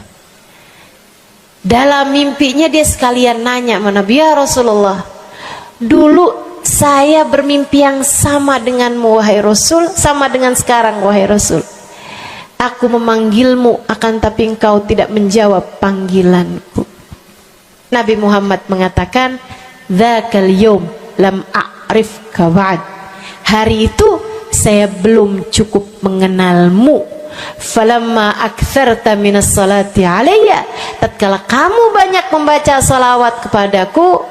Dalam mimpinya dia sekalian nanya sama Nabi, "Ya Rasulullah, dulu saya bermimpi yang sama denganmu wahai Rasul, sama dengan sekarang wahai Rasul. Aku memanggilmu akan tapi engkau tidak menjawab panggilanku." Nabi Muhammad mengatakan, "Dzakal yaum lam a'rifka ba'd." Hari itu saya belum cukup mengenalmu. Falamma aktsarta minas salati alayya, tatkala kamu banyak membaca salawat kepadaku,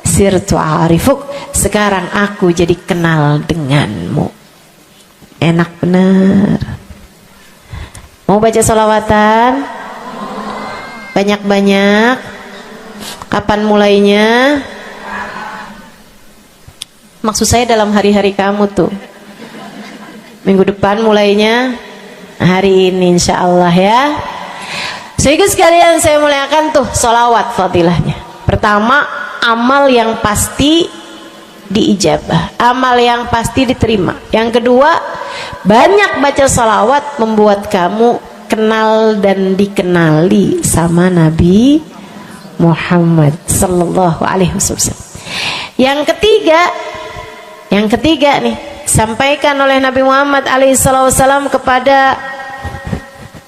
sirtu arifuk, sekarang aku jadi kenal denganmu. Enak bener. Mau baca salawatan? Banyak-banyak. Kapan mulainya? Maksud saya dalam hari-hari kamu tuh. Minggu depan mulainya, hari ini insya Allah ya. Sehingga sekalian saya muliakan tuh salawat fadilahnya. Pertama, amal yang pasti diijabah, amal yang pasti diterima. Yang kedua, banyak baca salawat membuat kamu kenal dan dikenali sama Nabi Muhammad sallallahu alaihi wasallam. Yang ketiga nih, sampaikan oleh Nabi Muhammad alaihi wasallam kepada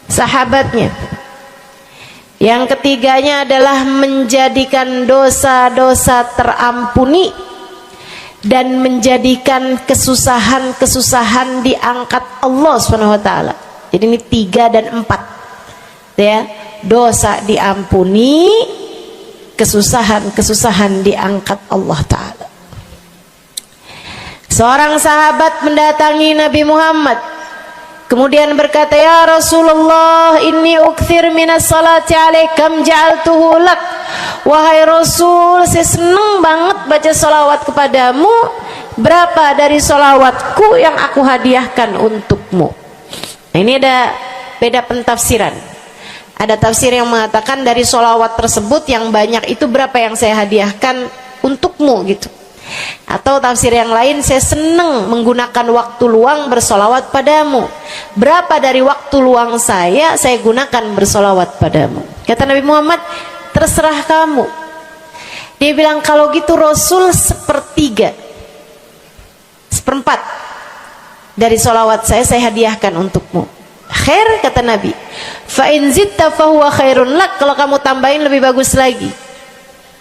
sahabatnya. Yang ketiganya adalah menjadikan dosa-dosa terampuni dan menjadikan kesusahan-kesusahan diangkat Allah Subhanahu wa taala. Jadi ini 3 dan 4. Ya, dosa diampuni, kesusahan-kesusahan diangkat Allah taala. Seorang sahabat mendatangi Nabi Muhammad, kemudian berkata, "Ya Rasulullah, inni ukthir minas salati alaikam ja'altuhu lak." Wahai Rasul, saya senang banget baca salawat kepadamu. Berapa dari salawatku yang aku hadiahkan untukmu? Nah, ini ada beda pentafsiran. Ada tafsir yang mengatakan dari salawat tersebut yang banyak itu berapa yang saya hadiahkan untukmu gitu. Atau tafsir yang lain, saya senang menggunakan waktu luang bersolawat padamu. Berapa dari waktu luang saya gunakan bersolawat padamu? Kata Nabi Muhammad, terserah kamu. Dia bilang, kalau gitu Rasul 1/3, 1/4 dari solawat saya hadiahkan untukmu. Khair, kata Nabi. Fa in zitta fahuwa khairun lak. Kalau kamu tambahin lebih bagus lagi.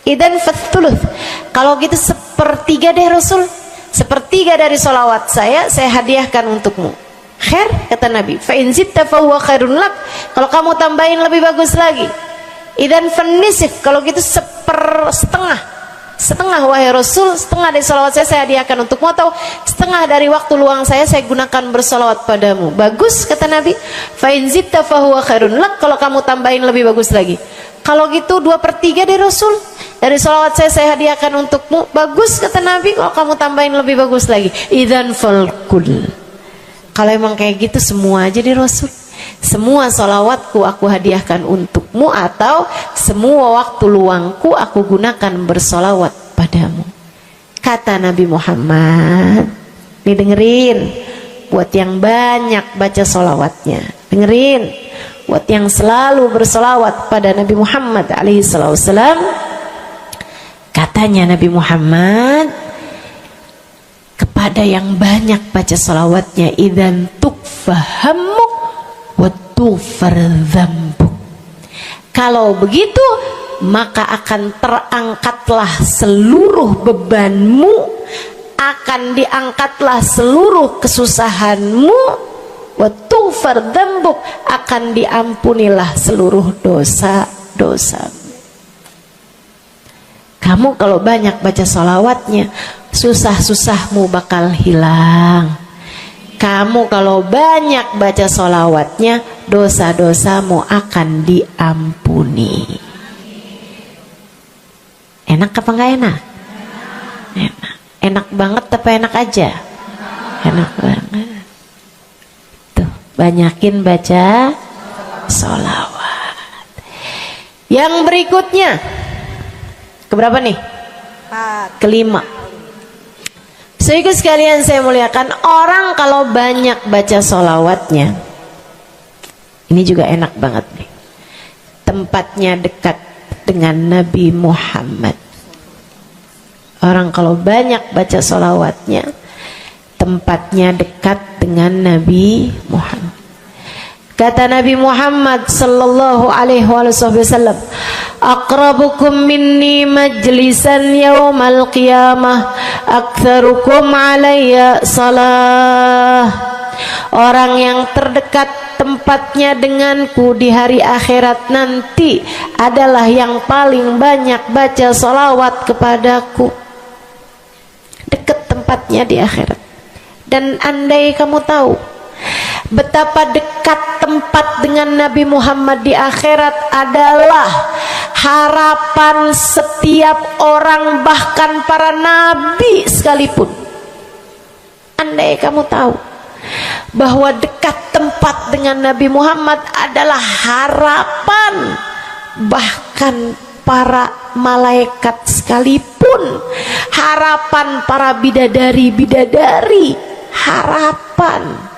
Idan fathuluth. Kalau gitu 1/3 deh Rasul. 1/3 dari solawat saya hadiahkan untukmu. Khair, kata Nabi. Fa in zitta fahuwa khairun lak. Kalau kamu tambahin lebih bagus lagi. Idan fanisif. Kalau gitu 1/2. Setengah wahai Rasul, setengah dari solawat saya hadiahkan untukmu, atau setengah dari waktu luang saya gunakan bersolawat padamu. Bagus, kata Nabi. Fa in zitta fahuwa khairun lak. Kalau kamu tambahin lebih bagus lagi. Kalau gitu 2/3 deh Rasul, dari solawat saya hadiahkan untukmu. Bagus, kata Nabi. Kalau kamu tambahin lebih bagus lagi. Idzan falkul. Kalau emang kayak gitu semua aja di Rasul. Semua solawatku aku hadiahkan untukmu, atau semua waktu luangku aku gunakan bersolawat padamu. Kata Nabi Muhammad, nih dengerin, buat yang banyak baca solawatnya, dengerin, buat yang selalu bersolawat pada Nabi Muhammad alaihi wasallam. Katanya Nabi Muhammad kepada yang banyak baca solawatnya, idzan tukfahamuk wa tughfar dzambuk. Kalau begitu maka akan terangkatlah seluruh bebanmu, akan diangkatlah seluruh kesusahanmu, wa tughfar dzambuk, akan diampunilah seluruh dosa-dosamu. Kamu kalau banyak baca sholawatnya, susah-susahmu bakal hilang. Kamu kalau banyak baca sholawatnya, dosa-dosamu akan diampuni. Enak apa enggak enak? Enak. Enak banget apa enak aja? Enak banget. Tuh, banyakin baca sholawat. Yang berikutnya, keberapa nih? 4. Kelima. Saudaraku sekalian saya muliakan, orang kalau banyak baca sholawatnya, ini juga enak banget nih. Tempatnya dekat dengan Nabi Muhammad. Orang kalau banyak baca sholawatnya, tempatnya dekat dengan Nabi Muhammad. Kata Nabi Muhammad sallallahu alaihi wasallam, aqrabukum minni majlisan yaumal qiyamah aktsarukum alayya salah. Orang yang terdekat tempatnya denganku di hari akhirat nanti adalah yang paling banyak baca sholawat kepadaku. Dekat tempatnya di akhirat. Dan andai kamu tahu betapa dekat tempat dengan Nabi Muhammad di akhirat adalah harapan setiap orang, bahkan para nabi sekalipun. Andai kamu tahu bahwa dekat tempat dengan Nabi Muhammad adalah harapan bahkan para malaikat sekalipun, harapan para bidadari-bidadari, harapan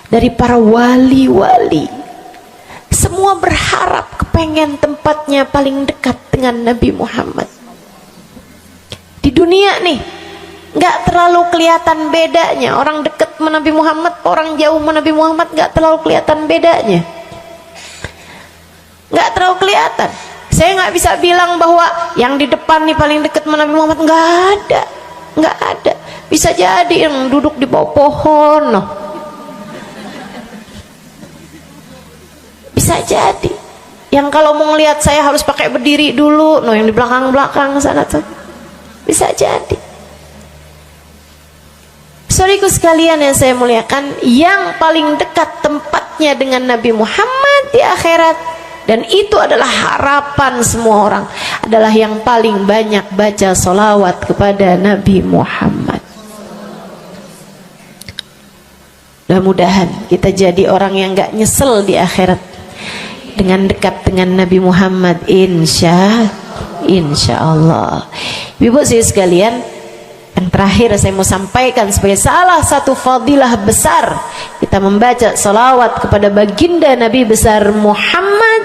dari para wali-wali, semua berharap kepengen tempatnya paling dekat dengan Nabi Muhammad. Di dunia nih nggak terlalu kelihatan bedanya orang dekat sama Nabi Muhammad, orang jauh sama Nabi Muhammad, nggak terlalu kelihatan bedanya, nggak terlalu kelihatan. Saya nggak bisa bilang bahwa yang di depan nih paling dekat sama Nabi Muhammad, nggak ada, nggak ada. Bisa jadi yang duduk di bawah pohon, no. Bisa jadi yang kalau mau ngelihat saya harus pakai berdiri dulu, no, yang di belakang-belakang sana tuh. Bisa jadi. Saudaraku sekalian yang saya muliakan, yang paling dekat tempatnya dengan Nabi Muhammad di akhirat, dan itu adalah harapan semua orang, adalah yang paling banyak baca sholawat kepada Nabi Muhammad. Mudah-mudahan kita jadi orang yang gak nyesel di akhirat dengan dekat dengan Nabi Muhammad, insya Allah. Ibu saya sekalian, yang terakhir saya mau sampaikan sebagai salah satu fadilah besar kita membaca salawat kepada baginda Nabi besar Muhammad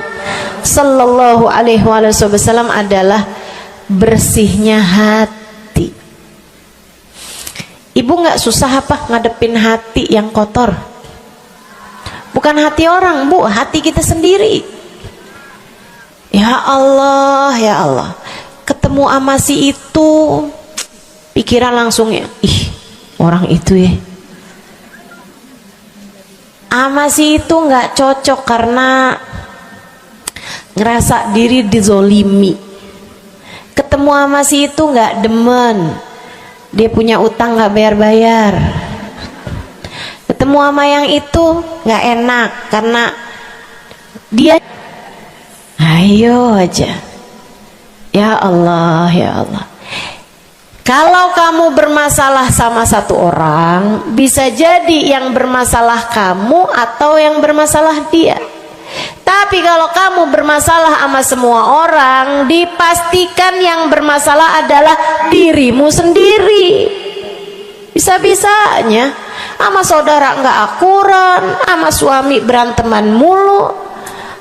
sallallahu alaihi wasallam adalah bersihnya hati. Ibu nggak susah apa ngadepin hati yang kotor? Bukan hati orang, Bu, hati kita sendiri. Ya Allah, ya Allah, ketemu sama si itu, pikiran langsung ya, ih orang itu ya, sama si itu nggak cocok karena ngerasa diri dizolimi. Ketemu sama si itu nggak demen, dia punya utang nggak bayar-bayar. Ketemu sama yang itu nggak enak karena dia, ayo aja. Ya Allah, ya Allah. Kalau kamu bermasalah sama satu orang, bisa jadi yang bermasalah kamu atau yang bermasalah dia. Tapi kalau kamu bermasalah sama semua orang, dipastikan yang bermasalah adalah dirimu sendiri. Bisa-bisanya sama saudara nggak akuran, sama suami beranteman mulu,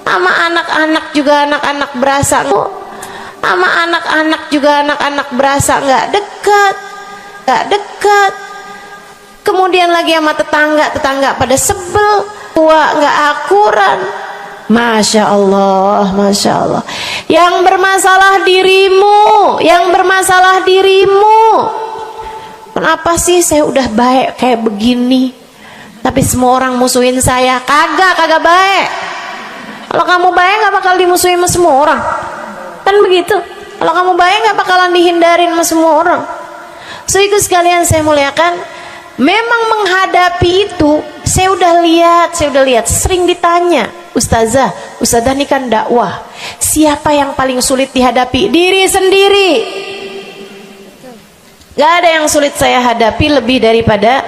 sama anak-anak juga anak-anak berasa, sama anak-anak juga anak-anak berasa nggak dekat. Kemudian lagi sama tetangga pada sebel, tua nggak akuran. Masya Allah, Masya Allah. Yang bermasalah dirimu. Kenapa sih saya udah baik kayak begini, tapi semua orang musuhin saya? Kagak baik. Kalau kamu baik nggak bakal dimusuhin sama semua orang, kan begitu. Kalau kamu baik nggak bakalan dihindarin sama semua orang. So itu sekalian saya muliakan, memang menghadapi itu saya udah lihat sering ditanya, Ustazah ini kan dakwah, siapa yang paling sulit dihadapi? Diri sendiri. Gak ada yang sulit saya hadapi lebih daripada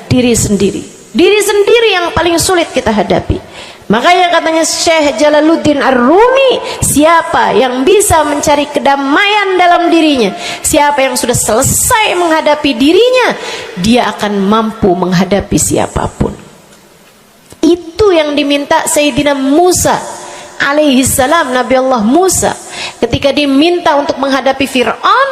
diri sendiri. Diri sendiri yang paling sulit kita hadapi. Makanya katanya Syekh Jalaluddin Ar-Rumi, siapa yang bisa mencari kedamaian dalam dirinya, siapa yang sudah selesai menghadapi dirinya, dia akan mampu menghadapi siapapun. Itu yang diminta Sayyidina Musa alaihi salam, Nabi Allah Musa, ketika diminta untuk menghadapi Fir'aun,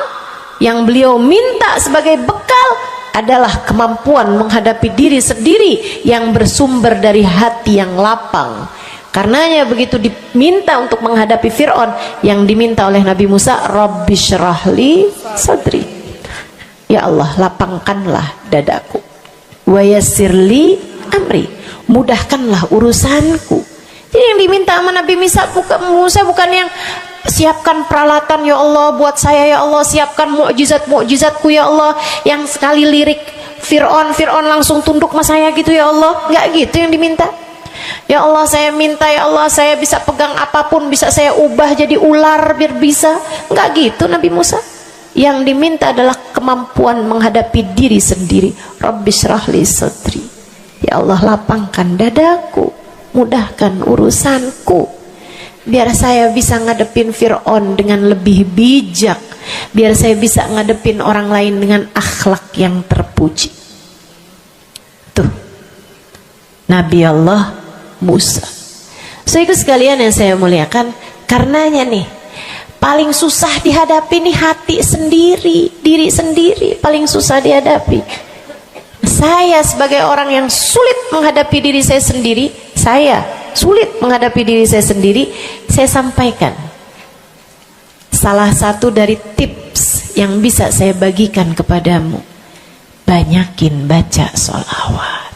yang beliau minta sebagai bekal adalah kemampuan menghadapi diri sendiri yang bersumber dari hati yang lapang. Karenanya begitu diminta untuk menghadapi Fir'aun, yang diminta oleh Nabi Musa, Rabbi syrahli sadri, ya Allah lapangkanlah dadaku, wa yassirli amri, mudahkanlah urusanku. Jadi yang diminta sama Nabi Musa bukan yang siapkan peralatan ya Allah buat saya, ya Allah siapkan mukjizat-mukjizatku ya Allah, yang sekali lirik Fir'aun langsung tunduk sama saya gitu ya Allah. Enggak gitu yang diminta. Ya Allah saya minta, ya Allah saya bisa pegang apapun, bisa saya ubah jadi ular biar bisa. Enggak gitu Nabi Musa. Yang diminta adalah kemampuan menghadapi diri sendiri. Rabbi syrahli sadri, ya Allah lapangkan dadaku, mudahkan urusanku, biar saya bisa ngadepin Fir'aun dengan lebih bijak, biar saya bisa ngadepin orang lain dengan akhlak yang terpuji. Tuh Nabi Allah Musa. Saudara sekalian yang saya muliakan, karenanya nih paling susah dihadapi nih hati sendiri, diri sendiri paling susah dihadapi. Saya sebagai orang yang sulit menghadapi diri saya sendiri, saya sampaikan salah satu dari tips yang bisa saya bagikan kepadamu: banyakin baca sholawat.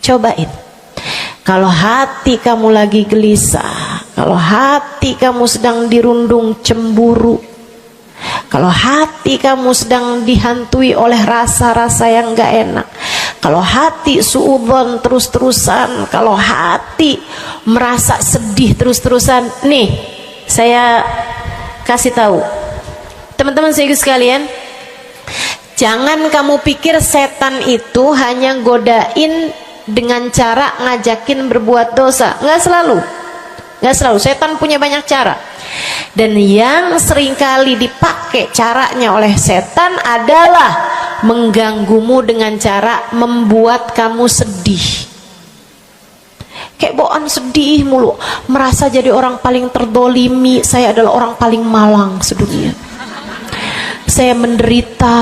Cobain. Kalau hati kamu lagi gelisah, kalau hati kamu sedang dirundung cemburu, kalau hati kamu sedang dihantui oleh rasa-rasa yang gak enak, kalau hati suudzon terus-terusan, kalau hati merasa sedih terus-terusan, nih saya kasih tahu teman-teman saya sekalian, jangan kamu pikir setan itu hanya godain dengan cara ngajakin berbuat dosa. Nggak selalu. Setan punya banyak cara. Dan yang seringkali dipakai caranya oleh setan adalah mengganggumu dengan cara membuat kamu sedih. Kayak bawaan sedih mulu, merasa jadi orang paling terdolimi. Saya adalah orang paling malang sedunia. Saya menderita,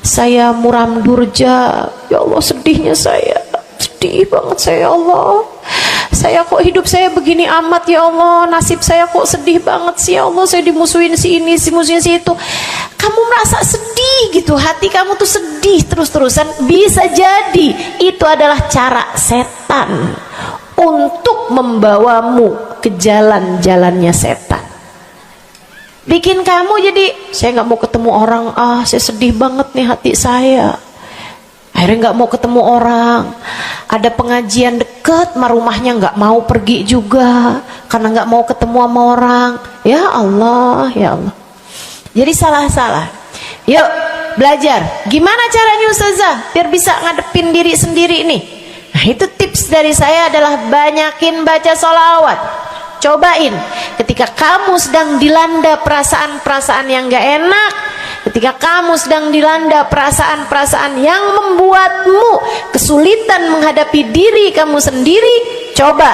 saya muram durja, ya Allah sedihnya saya, sedih banget saya, ya Allah saya kok hidup saya begini amat, ya Allah nasib saya kok sedih banget sih, ya Allah saya dimusuhin si ini, si musuhin si itu. Kamu merasa sedih gitu, hati kamu tuh sedih terus-terusan, bisa jadi itu adalah cara setan untuk membawamu ke jalan-jalannya setan, bikin kamu jadi saya nggak mau ketemu orang, saya sedih banget nih hati saya, akhirnya nggak mau ketemu orang. Ada pengajian deket sama rumahnya nggak mau pergi juga karena nggak mau ketemu sama orang. Ya Allah, ya Allah. Jadi salah-salah. Yuk belajar gimana caranya Ustazah biar bisa ngadepin diri sendiri nih. Nah itu tips dari saya adalah banyakin baca sholawat. Cobain ketika kamu sedang dilanda perasaan-perasaan yang gak enak, ketika kamu sedang dilanda perasaan-perasaan yang membuatmu kesulitan menghadapi diri kamu sendiri, coba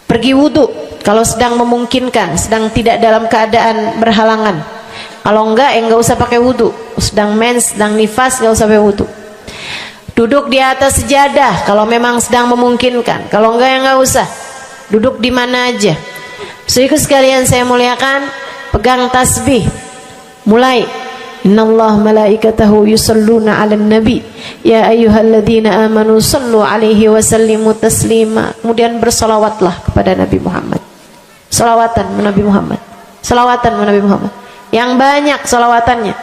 pergi wudhu kalau sedang memungkinkan, sedang tidak dalam keadaan berhalangan. Kalau enggak enggak usah pakai wudhu, sedang mens, sedang nifas enggak usah pakai wudhu. Duduk di atas sejadah kalau memang sedang memungkinkan, kalau enggak ya enggak usah. Duduk di mana aja. Saudara sekalian saya muliakan, pegang tasbih. Mulai. Innallaha malaikatahu yusalluna 'alan nabi ya ayyuhalladzina amanu sallu 'alaihi wa sallimu taslima. Kemudian bersolawatlah kepada Nabi Muhammad. Solawatan Nabi Muhammad. Solawatan Nabi Muhammad. Yang banyak solawatannya.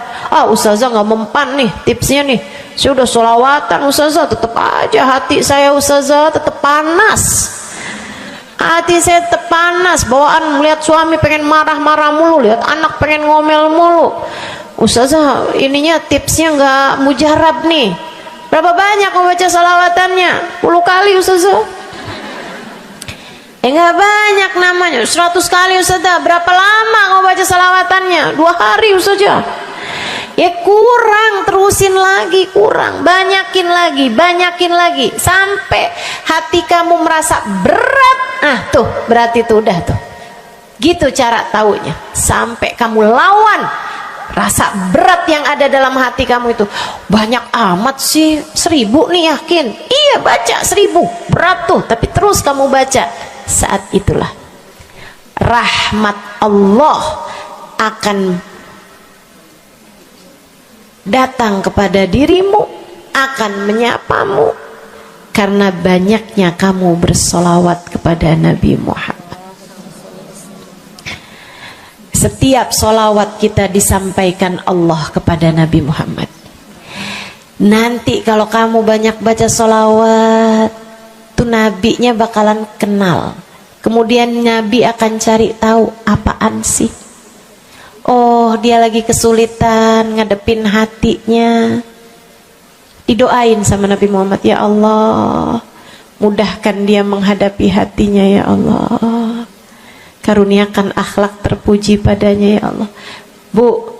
Ustazah nggak mempan nih tipsnya nih. Saya udah solawatan Ustazah, tetap aja hati saya Ustazah tetap panas. Hati saya tetap panas, bawaan melihat suami pengen marah-marah mulu, lihat anak pengen ngomel mulu. Ustazah ininya tipsnya nggak mujarab nih. Berapa banyak mau baca salawatannya? 10 kali Ustazah. Nggak banyak namanya, 100 kali Ustazah. Berapa lama mau baca salawatannya? 2 hari Ustazah. Ya kurang, terusin lagi, kurang, banyakin lagi sampai hati kamu merasa berat. Tuh berarti tuh udah tuh. Gitu cara taunya. Sampai kamu lawan rasa berat yang ada dalam hati kamu itu. Banyak amat sih, 1000 nih yakin. Iya baca 1000, berat tuh, tapi terus kamu baca. Saat itulah rahmat Allah akan datang kepada dirimu, akan menyapamu karena banyaknya kamu bersolawat kepada Nabi Muhammad. Setiap solawat kita disampaikan Allah kepada Nabi Muhammad. Nanti kalau kamu banyak baca solawat, tuh nabinya bakalan kenal. Kemudian Nabi akan cari tahu apaan sih. Oh, dia lagi kesulitan ngadepin hatinya. Didoain sama Nabi Muhammad, ya Allah, mudahkan dia menghadapi hatinya ya Allah. Karuniakan akhlak terpuji padanya ya Allah. Bu,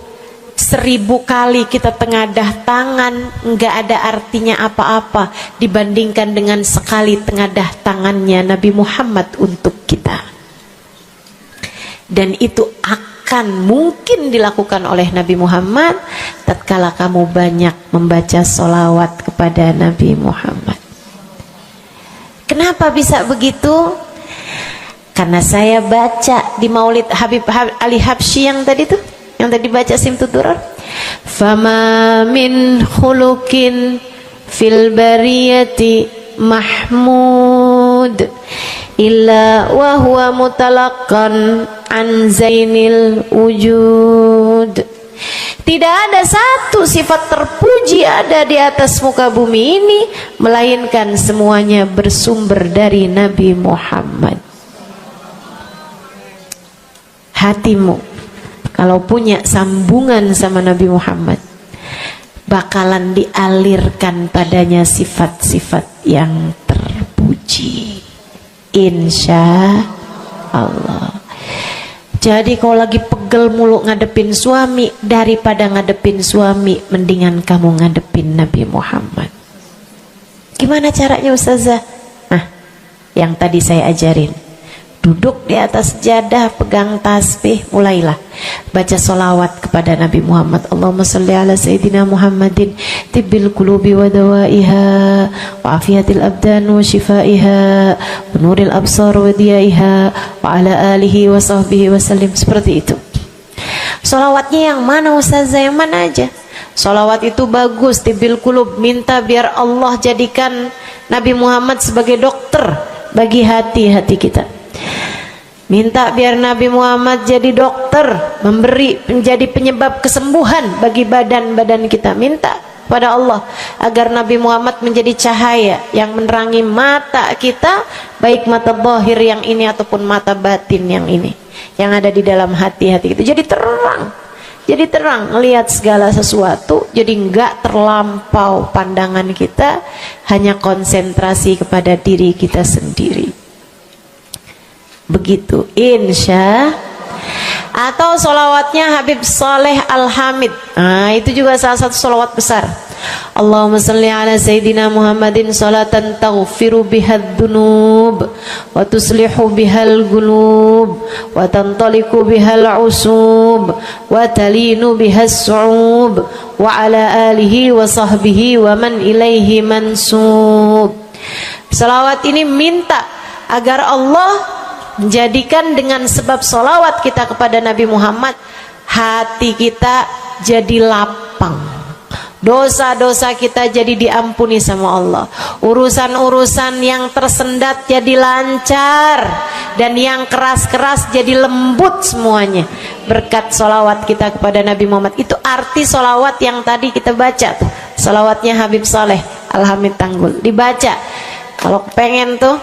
1000 kali kita tengadah tangan nggak ada artinya apa-apa dibandingkan dengan sekali tengadah tangannya Nabi Muhammad untuk kita. Dan itu akan mungkin dilakukan oleh Nabi Muhammad tatkala kamu banyak membaca sholawat kepada Nabi Muhammad. Kenapa bisa begitu? Karena saya baca di Maulid Habib Ali Habsyi yang tadi tuh, yang tadi baca Simtud Durar. Fama min khuluqin fil bariyati mahmud illa wa huwa mutalaqqan an zainil wujud. Tidak ada satu sifat terpuji ada di atas muka bumi ini melainkan semuanya bersumber dari Nabi Muhammad. Hatimu kalau punya sambungan sama Nabi Muhammad bakalan dialirkan padanya sifat-sifat yang terpuji, insya Allah. Jadi kalau lagi pegel mulu ngadepin suami, daripada ngadepin suami mendingan kamu ngadepin Nabi Muhammad. Gimana caranya Ustazah? Nah, yang tadi saya ajarin. Duduk di atas sejadah, pegang tasbih, mulailah baca solawat kepada Nabi Muhammad. Allahumma salli ala Sayyidina Muhammadin tibbil qulubi wa dawaiha wa afiyatil abdan wa shifaiha wa nuril absar wa diyaiha wa ala alihi wa sahbihi wa sallim. Seperti itu. Solawatnya yang mana Ustazah? Yang mana aja? Solawat itu bagus, tibbil qulub, minta biar Allah jadikan Nabi Muhammad sebagai dokter bagi hati-hati kita. Minta biar Nabi Muhammad jadi dokter, menjadi penyebab kesembuhan bagi badan-badan kita. Minta pada Allah agar Nabi Muhammad menjadi cahaya yang menerangi mata kita, baik mata zahir yang ini ataupun mata batin yang ini, yang ada di dalam hati-hati kita. Jadi terang melihat segala sesuatu, jadi enggak terlampau pandangan kita, hanya konsentrasi kepada diri kita sendiri. Begitu, insya. Atau solawatnya Habib Saleh Al-Hamid. Nah, itu juga salah satu solawat besar. Allahumma salli ala Sayyidina Muhammadin salatan taghfiru bihad dunub wa tuslihu bihal gulub wa tantaliku bihal usub wa talinu bihas su'ub wa ala alihi wa sahbihi wa man ilaihi mansub. Salawat ini minta agar Allah menjadikan dengan sebab solawat kita kepada Nabi Muhammad, hati kita jadi lapang, dosa-dosa kita jadi diampuni sama Allah, urusan-urusan yang tersendat jadi lancar, dan yang keras-keras jadi lembut semuanya berkat solawat kita kepada Nabi Muhammad. Itu arti solawat yang tadi kita baca tuh, solawatnya Habib Saleh Al-Hamid Tanggul. Dibaca kalau pengen tuh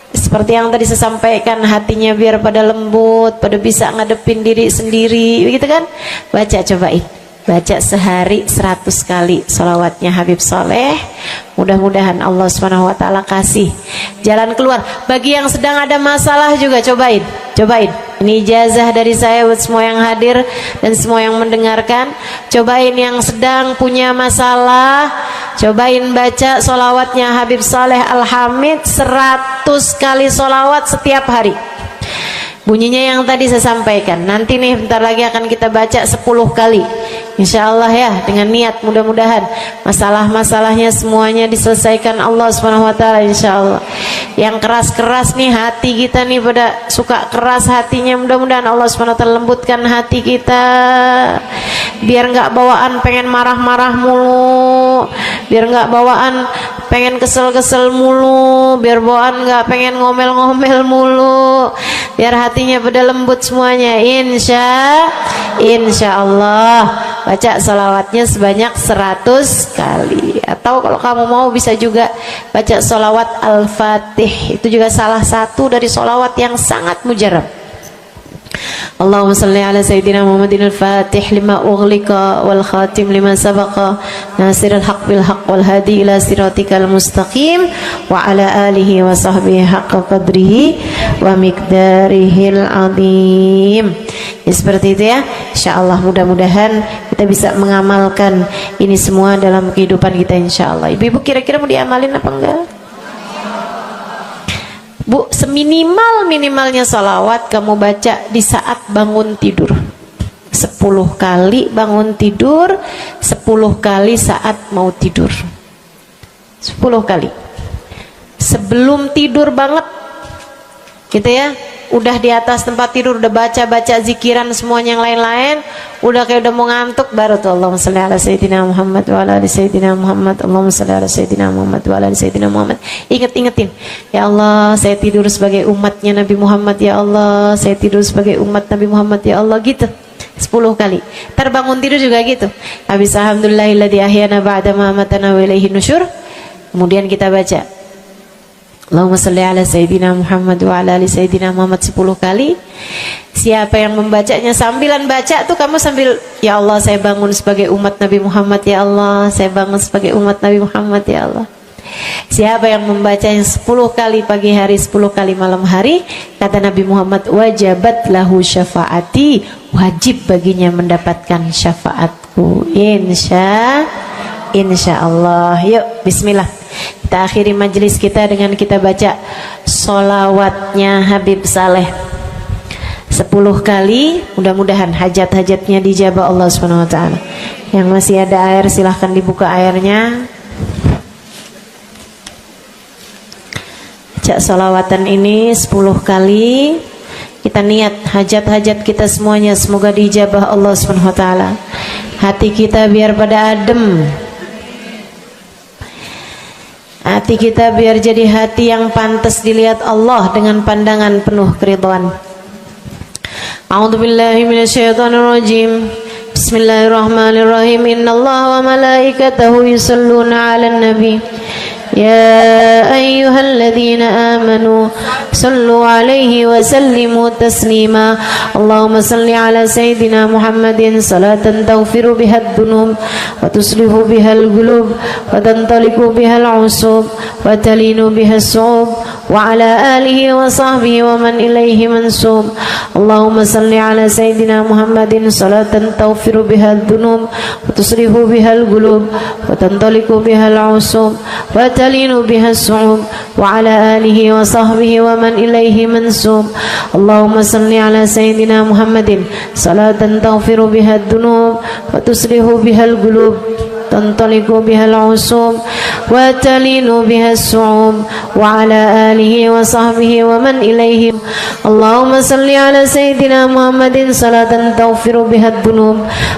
seperti yang tadi saya sampaikan, hatinya biar pada lembut, pada bisa ngadepin diri sendiri, begitu kan? Baca, cobain. baca sehari 100 kali sholawatnya Habib Soleh. Mudah-mudahan Allah Subhanahu wa ta'ala kasih jalan keluar. Bagi yang sedang ada masalah juga cobain. Ini ijazah dari saya buat semua yang hadir dan semua yang mendengarkan. Cobain yang sedang punya masalah, cobain baca sholawatnya Habib Soleh Al-Hamid 100 kali sholawat setiap hari. Bunyinya yang tadi saya sampaikan. Nanti nih bentar lagi akan kita baca 10 kali. Insya Allah ya, dengan niat mudah-mudahan masalah-masalahnya semuanya diselesaikan Allah Subhanahu wa ta'ala, insya Allah. Yang keras-keras nih hati kita nih, pada suka keras hatinya, mudah-mudahan Allah Subhanahu wa ta'ala lembutkan hati kita, biar nggak bawaan pengen marah-marah mulu, biar nggak bawaan pengen kesel-kesel mulu, biar bawaan nggak pengen ngomel-ngomel mulu, biar hatinya pada lembut semuanya. Insya Allah baca salawatnya sebanyak 100 kali. Atau kalau kamu mau bisa juga baca salawat Al-Fatih, itu juga salah satu dari salawat yang sangat mujarab. Allahumma salli ala Sayyidina Muhammadin al-Fatih lima ughliqa wal khatim lima sabaqa nasirul haq bil haq wal hadi ila siratikal mustaqim wa ala alihi wa sahbihi haqqa qadrihi wa miqdarihil azim. Ya, seperti itu ya. Insyaallah mudah-mudahan kita bisa mengamalkan ini semua dalam kehidupan kita insyaallah. Ibu-ibu kira-kira mau diamalin apa enggak? Bu, seminimal-minimalnya salawat kamu baca di saat bangun tidur 10 kali bangun tidur, 10 kali saat mau tidur, 10 kali sebelum tidur banget gitu ya. Udah di atas tempat tidur udah baca-baca zikiran semuanya yang lain-lain, udah kayak udah mau ngantuk, baru tuh Allahumma shalli ala Sayyidina Muhammad wa ala ali Sayyidina Muhammad, Allahumma shalli ala Sayyidina Muhammad wa ala ali Sayyidina Muhammad. Ingetin, ya Allah saya tidur sebagai umatnya Nabi Muhammad, ya Allah saya tidur sebagai umat Nabi Muhammad, ya Allah, gitu 10 kali. Terbangun tidur juga gitu. Habis alhamdulillahilladzi ahyana ba'da ma amatana wa ilaihi nusyur. Kemudian kita baca Allahumma salli ala Sayyidina Muhammad wa ala ali Sayyidina Muhammad 10 kali. Siapa yang membacanya sambilan baca tuh kamu sambil, ya Allah saya bangun sebagai umat Nabi Muhammad, ya Allah saya bangun sebagai umat Nabi Muhammad, ya Allah. Siapa yang membacanya 10 kali pagi hari, 10 kali malam hari, kata Nabi Muhammad, wajabat lahu syafaati, wajib baginya mendapatkan syafaatku. Insya Allah. Yuk bismillah, kita akhiri majelis kita dengan kita baca sholawatnya Habib Saleh 10 kali. Mudah-mudahan hajat-hajatnya dijabah Allah Subhanahu wa ta'ala. Yang masih ada air silahkan dibuka airnya. Baca sholawatan ini 10 kali. Kita niat hajat-hajat kita semuanya semoga dijabah Allah Subhanahu wa ta'ala. Hati kita biar pada adem, hati kita biar jadi hati yang pantas dilihat Allah dengan pandangan penuh keridhaan. A'udzubillahi minasyaitonirrajim. Bismillahirrahmanirrahim. Innallaha wa malaikatahu yusholluna 'alan nabi. يا أيها الذين آمنوا صلوا عليه وسلموا تسليما اللهم صل على سيدنا محمد صلاة تغفر بها الذنوب وتصلح بها القلوب وتنطلق بها العصوب وتلين بها الصعوب وعلى آله وصحبه ومن إليه منسوب اللهم صل على سيدنا محمد صلاة تغفر بها الذنوب وتصلح بها القلوب وتنطلق بها العصوب وتلين بها الصعوب وعلى آله وصحبه ومن إليه منسوب اللهم صل على سيدنا محمد صلاة تغفر بها الذنوب وتصلح بها القلوب تنطلق بها العصوب وتلين بها الصعوب وعلى آله وصحبه ومن إليه اللهم صل على سيدنا محمد صلاة تغفر بها الذنوب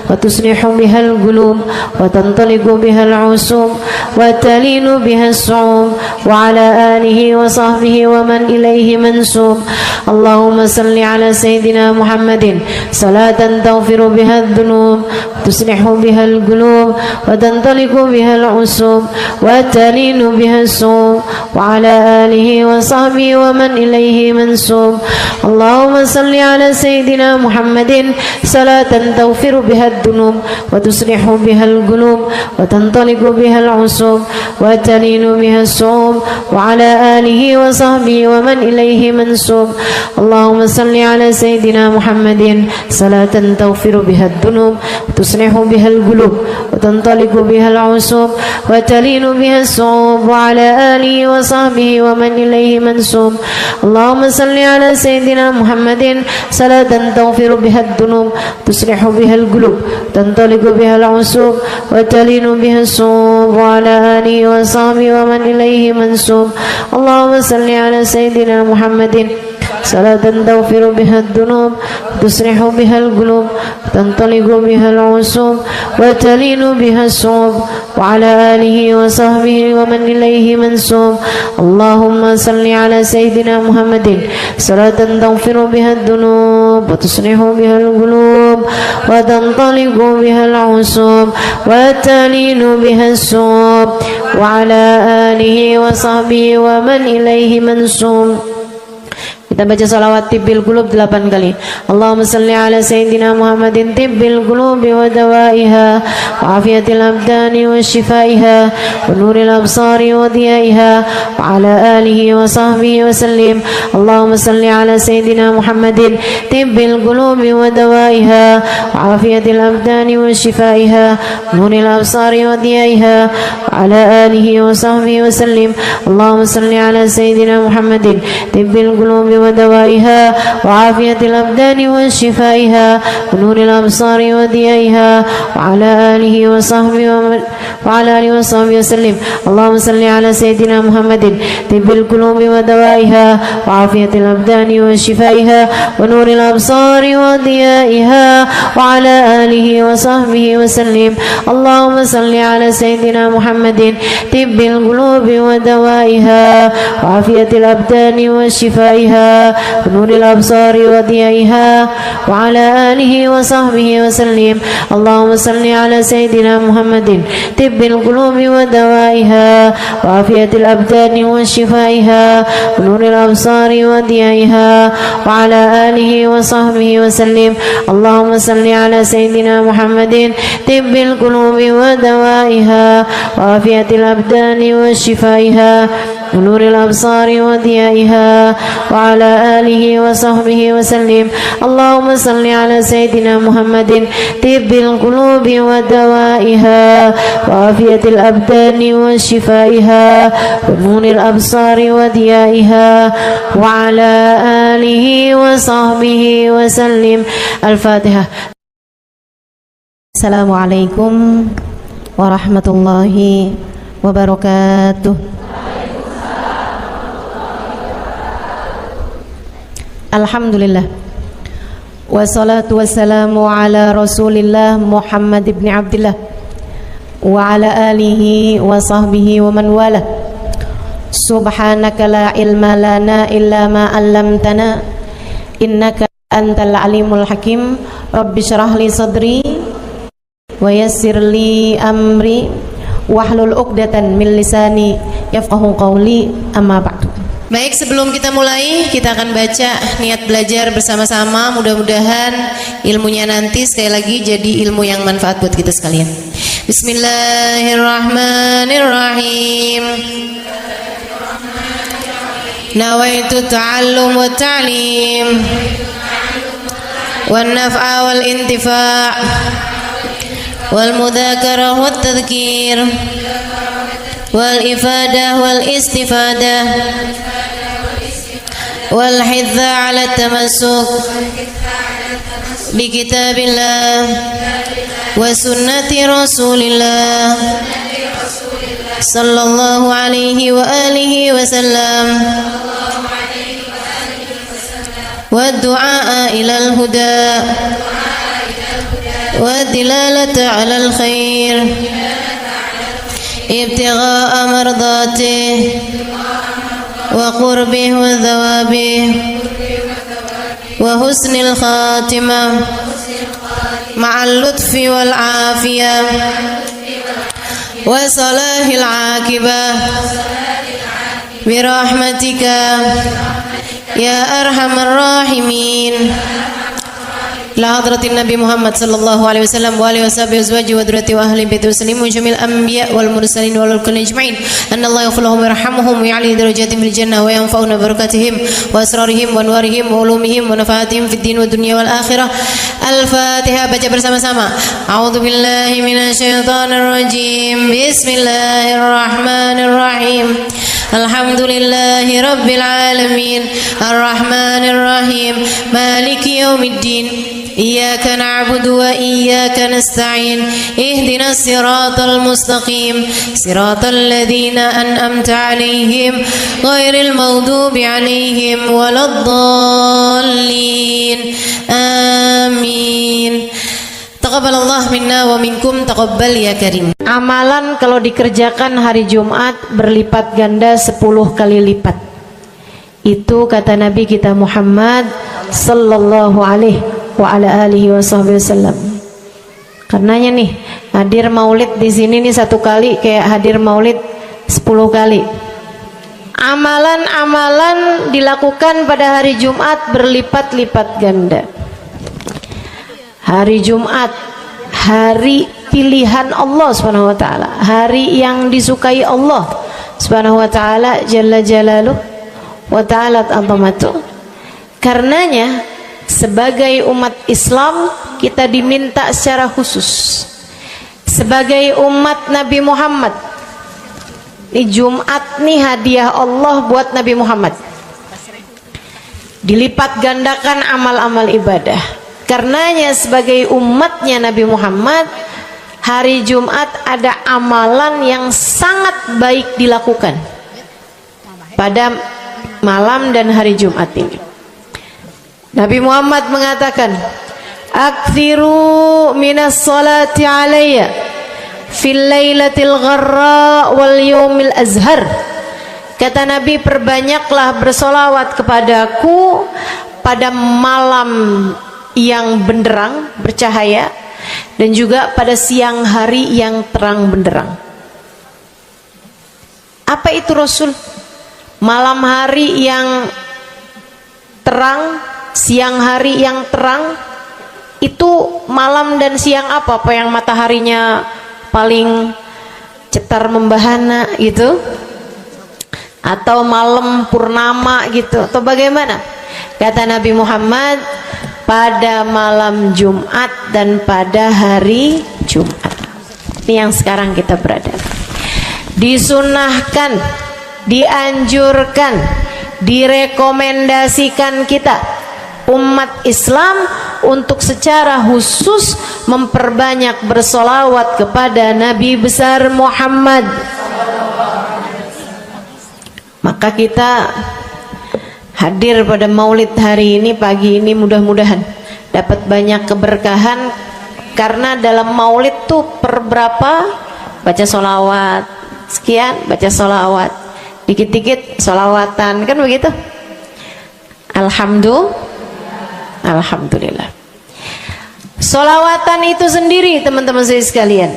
وتصلح بها القلوب وتنطلق بها العصوب وتلين بها الصعوب وعلى آله وصحبه ومن إليه منسوب اللهم صل على سيدنا محمد صلاة تغفر بها الذنوب وتصلح بها القلوب وتنطلق بها العصوب وتلين بها الصوم وعلى آله وصحبه ومن إليه منسوب. اللهم صل على سيدنا محمد صلاة تغفر بها الذنوب وتصلح بها القلوب وتنطلق بها العصوب وتلين بها الصوم وعلى آله وصحبه ومن إليه منسوب. اللهم صل على سيدنا محمد صلاة تغفر بها الذنوب وتصلح بها القلوب وتنطلق بها العصوب وتلين بها الصوم وعلى آله وصحبه ومن إليه منسوب. اللهم صل على سيدنا محمد صلاة تغفر بها الذنوب تصلح بها القلوب تنطلق بها العصوب وتلين بها الصوم وعلى آله وصحبه ومن إليه منسوب. اللهم صل على سيدنا محمد صلاة تغفر بها الذنوب تصلح بها القلوب تنطلق بها العصوب وتلين بها الصوم وعلى آله وصحبه ومن إليه منسوب. اللهم صل على سيدنا محمد صلاة تغفر بها الذنوب وتصلح بها القلوب وتنطلق بها العصوب وتلين بها الصوم وعلى آله وصحبه ومن إليه منسوب. Kita baca salawat tibbil qulub 8 kali. Allahumma salli ala sayyidina Muhammadin tibbil qulubi wa dawaiha wa afiyatil abdani wa shifaiha wa nuril absari wa diyaiha wa ala alihi wa sahbihi wa sallim. Allahumma salli ala sayyidina Muhammadin tibbil qulubi wa dawaiha wa afiyatil abdani wa shifaiha wa nuril absari wa diyaiha wa ala alihi wa sahbihi wa sallim. Allahumma salli ala sayyidina Muhammadin tibbil qulubi ودوائها وعافية الأبدان وشفائها ونور الأبصار وضيائها وعلى آله وصحبه وسلم. اللهم صل على سيدنا محمد طب القلوب ودوائها وعافية الأبدان وشفائها ونور الأبصار وضيائها وعلى آله وصحبه وسلم. اللهم صل على سيدنا محمد طب القلوب ودوائها وعافية الأبدان وشفائها ونور الأبصار وضيائها وعلى آله وصحبه وسلم. اللهم صل على سيدنا محمد طب القلوب ودوائها وعافية الأبدان وشفائها ونور الأبصار وضيائها وعلى آله وصحبه وسلم. اللهم صل على سيدنا محمد طب القلوب ودوائها وعافية الأبدان وشفائها ونور الأبصار وضيائها وعلى آله وصحبه وسلم. اللهم صل على سيدنا محمد طب القلوب ودوائها وعافية الأبدان وشفائها ونور الأبصار وضيائها وعلى آله وصحبه وسلم. الفاتحة. السلام عليكم ورحمة الله وبركاته. Alhamdulillah wassalatu wassalamu ala rasulillah Muhammad ibn Abdillah wa ala alihi wa sahbihi wa man wala. Subhanaka la ilma lana illa ma 'allamtana innaka antal alimul hakim. Rabbi syrah li sadri wa yassir li amri wahlul 'uqdatan min lisani yafqahu qawli. Amma ba'du. Baik, sebelum kita mulai, kita akan baca niat belajar bersama-sama. Mudah-mudahan ilmunya nanti sekali lagi jadi ilmu yang manfaat buat kita sekalian. Bismillahirrahmanirrahim. Nawaitu ta'allum wa ta'lim wan naf'a wal intifa' wal mudzakarah wat tadhkir wal ifadah wal istifadah wal hidza ala tamassuk bi kitabillah wa sunnati rasulillah sallallahu alaihi wa alihi wa sallam wa du'a ila al huda wa dilalata ala al khair ابتغاء مرضاته وقربه وثوابه وحسن الخاتمة مع اللطف والعافية وصلاح العاقبة برحمتك يا أرحم الراحمين. لحضرة النبي محمد صلى الله عليه وسلم وآله وصحبه وأزواجه وذريته وأهل بيته وسلم وجميع الأنبياء والمرسلين والكل أجمعين أن الله يغفر لهم ويرحمهم ويعلي درجاتهم في الجنة وينفعنا ببركاتهم وأسرارهم وأنوارهم وعلومهم ونفعاتهم في الدين والدنيا والآخرة. الفاتحة. Baca bersama-sama. A'udzu billahi minasyaitonir rajim. Bismillahirrahmanirrahim. Alhamdulillahi rabbil alamin. Arrahmanir rahim. Maliki yaumiddin. Iyyaka na'budu wa iyyaka nasta'in. Ihdinas siratal mustaqim. Siratal ladzina an'amta 'alaihim ghairil maghdubi 'alaihim waladdallin. Amin. Taqabbalallah minna wa minkum, taqabbal ya karim. Amalan kalau dikerjakan hari Jumat berlipat ganda 10 kali lipat. Itu kata Nabi kita Muhammad sallallahu alaihi wa ala alihi wasallam. Karenanya nih, hadir maulid di sini nih 1 kali kayak hadir maulid 10 kali. Amalan-amalan dilakukan pada hari Jumat berlipat-lipat ganda. Hari Jumat, hari pilihan Allah Subhanahu wa taala, hari yang disukai Allah Subhanahu wa taala jalla jalaluh wa ta'alat azamatuh. Karenanya sebagai umat Islam kita diminta secara khusus sebagai umat Nabi Muhammad. Di Jumat nih hadiah Allah buat Nabi Muhammad. Dilipat gandakan amal-amal ibadah. Karenanya sebagai umatnya Nabi Muhammad, hari Jumat ada amalan yang sangat baik dilakukan pada malam dan hari Jumat ini. Nabi Muhammad mengatakan, "Aktsiru minas salati alayya fil lailatil gharra wal yaumil azhar." Kata Nabi, perbanyaklah bersolawat kepadaku pada malam yang benderang, bercahaya, dan juga pada siang hari yang terang benderang. Apa itu Rasul? Malam hari yang terang, siang hari yang terang. Itu malam dan siang apa? Apa yang mataharinya paling cetar membahana gitu? Atau malam purnama gitu? Atau bagaimana? Kata Nabi Muhammad, pada malam Jumat dan pada hari Jumat. Ini yang sekarang kita berada. Disunahkan, dianjurkan, direkomendasikan kita umat Islam untuk secara khusus memperbanyak bersolawat kepada Nabi besar Muhammad. Maka kita hadir pada maulid hari ini, pagi ini, mudah-mudahan dapat banyak keberkahan. Karena dalam maulid tuh per berapa baca solawat, sekian baca solawat, dikit-dikit solawatan, kan begitu. Alhamdulillah. Solawatan itu sendiri teman-teman saya sekalian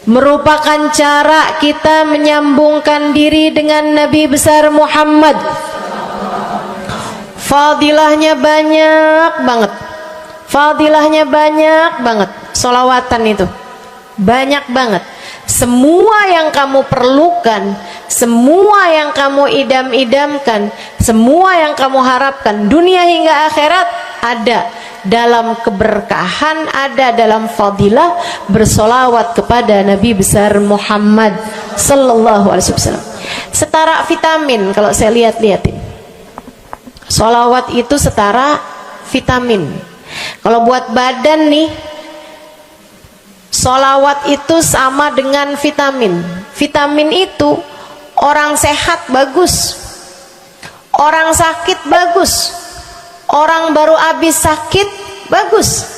merupakan cara kita menyambungkan diri dengan Nabi besar Muhammad. Fadilahnya banyak banget. Fadilahnya banyak banget. Solawatan itu banyak banget. Semua yang kamu perlukan, semua yang kamu idam-idamkan, semua yang kamu harapkan dunia hingga akhirat ada dalam keberkahan, ada dalam fadilah bersolawat kepada Nabi besar Muhammad sallallahu alaihi wasallam. Setara vitamin kalau saya lihat-lihatin. Solawat itu setara vitamin. Kalau buat badan nih, solawat itu sama dengan vitamin. Vitamin itu orang sehat bagus, orang sakit bagus, orang baru habis sakit bagus.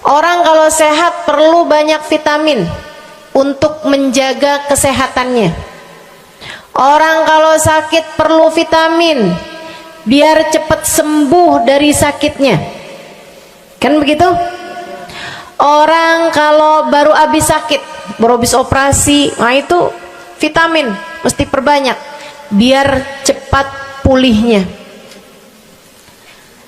Orang kalau sehat perlu banyak vitamin untuk menjaga kesehatannya. Orang kalau sakit perlu vitamin biar cepat sembuh dari sakitnya, kan begitu? Orang kalau baru habis sakit, baru habis operasi, nah itu vitamin mesti perbanyak biar cepat pulihnya.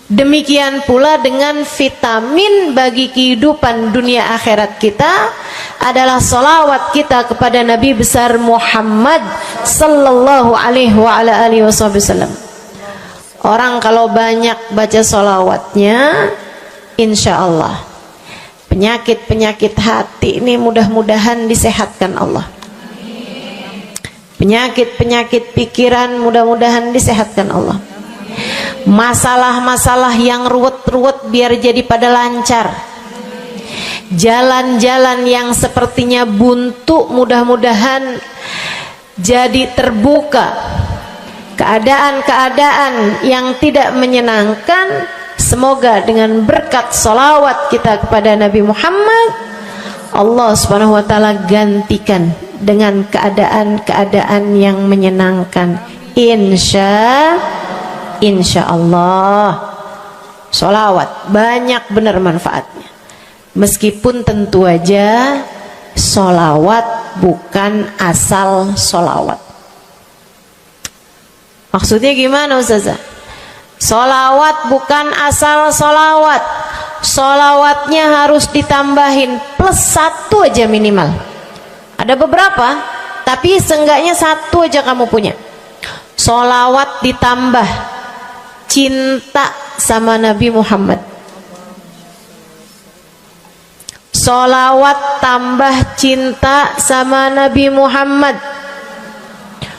Demikian pula dengan vitamin bagi kehidupan dunia akhirat kita adalah sholawat kita kepada Nabi besar Muhammad sallallahu alaihi wasallam. Orang kalau banyak baca sholawatnya, insya Allah penyakit-penyakit hati ini mudah-mudahan disehatkan Allah. Penyakit-penyakit pikiran mudah-mudahan disehatkan Allah. Masalah-masalah yang ruwet-ruwet biar jadi pada lancar. Jalan-jalan yang sepertinya buntu mudah-mudahan jadi terbuka. Keadaan-keadaan yang tidak menyenangkan, semoga dengan berkat sholawat kita kepada Nabi Muhammad, Allah subhanahu wa ta'ala gantikan dengan keadaan-keadaan yang menyenangkan. Insya Allah. Sholawat banyak benar manfaatnya. Meskipun tentu aja sholawat bukan asal sholawat. Maksudnya gimana Ustazah? Sholawat bukan asal sholawat. Sholawatnya harus ditambahin plus 1 aja minimal. Ada beberapa, tapi seenggaknya 1 aja kamu punya. Sholawat ditambah cinta sama Nabi Muhammad. Sholawat tambah cinta sama Nabi Muhammad.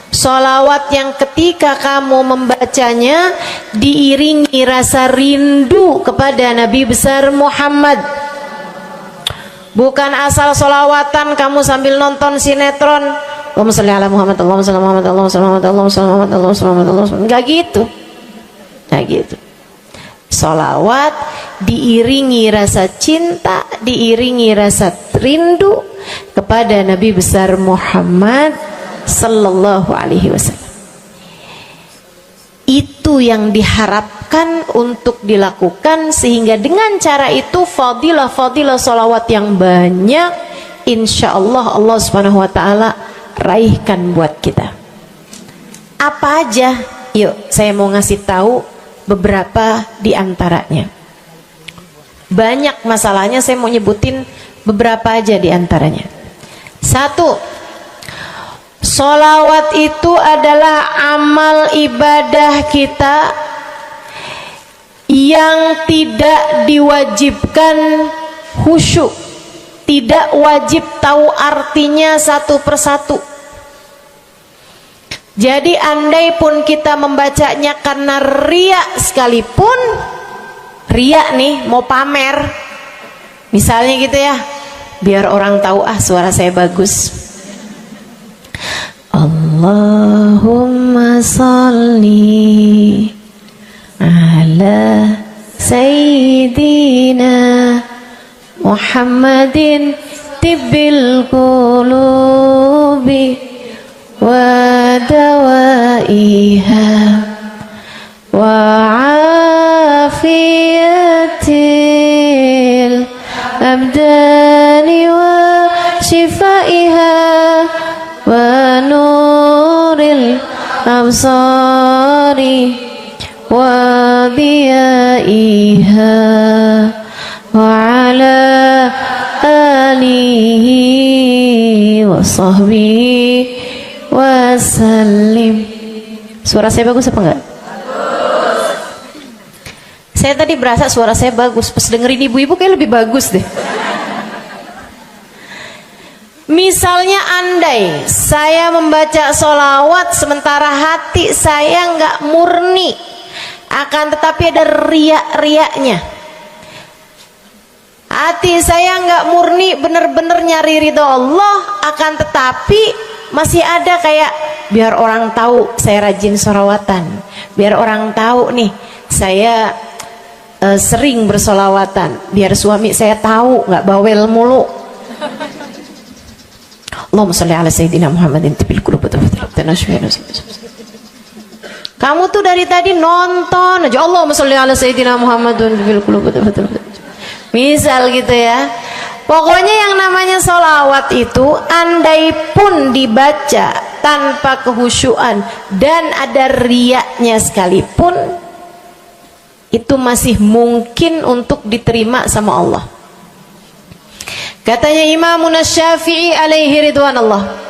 Sholawat yang ketika kamu membacanya diiringi rasa rindu kepada Nabi besar Muhammad. Bukan asal sholawatan kamu sambil nonton sinetron, Allahumma sholli ala Muhammad, Allahumma sholli ala Muhammad, Allahumma sholli ala Muhammad, Allahumma sholli ala Muhammad, Allahumma sholli ala Muhammad. Enggak gitu. Nah gitu. Sholawat diiringi rasa cinta, diiringi rasa rindu kepada Nabi besar Muhammad sallallahu alaihi wasallam. Itu yang diharapkan untuk dilakukan, sehingga dengan cara itu fadilah-fadilah sholawat yang banyak insya Allah Allah subhanahu wa ta'ala raihkan buat kita. Apa aja? Yuk saya mau ngasih tahu beberapa di antaranya. Banyak masalahnya, saya mau nyebutin beberapa aja di antaranya. 1, sholawat itu adalah amal ibadah kita yang tidak diwajibkan khusyuk, tidak wajib tahu artinya satu persatu. Jadi andai pun kita membacanya karena riya sekalipun, riya nih mau pamer, misalnya gitu ya, biar orang tahu suara saya bagus. Allahumma sholli ala sayyidina Muhammadin tibbil qulubi wa dawaiha wa afiyatil abdani wa shifaiha wa nuril absari wa diyaiha wa ala alihi wa sahbihi wasallim. Suara saya bagus apa enggak? Bagus. Saya tadi berasa suara saya bagus, pas dengerin ibu-ibu kayak lebih bagus deh. Misalnya andai saya membaca sholawat sementara hati saya nggak murni, akan tetapi ada riak-riaknya. Hati saya nggak murni bener-bener nyari ridho Allah, akan tetapi masih ada kayak biar orang tahu saya rajin sholawatan, biar orang tahu nih saya sering bersolawatan, biar suami saya tahu nggak bawel mulu. Allahumma sholli ala sayyidina Muhammadin tibil qulub. Kamu tuh dari tadi nonton aja Allahumma sholli ala sayyidina Muhammadin tibil qulub. Misal gitu ya, Pokoknya yang namanya sholawat itu andai pun dibaca tanpa kehusyuan dan ada riyaknya sekalipun, itu masih mungkin untuk diterima sama Allah. Katanya Imam Syafi'i alaihi ridwanallah,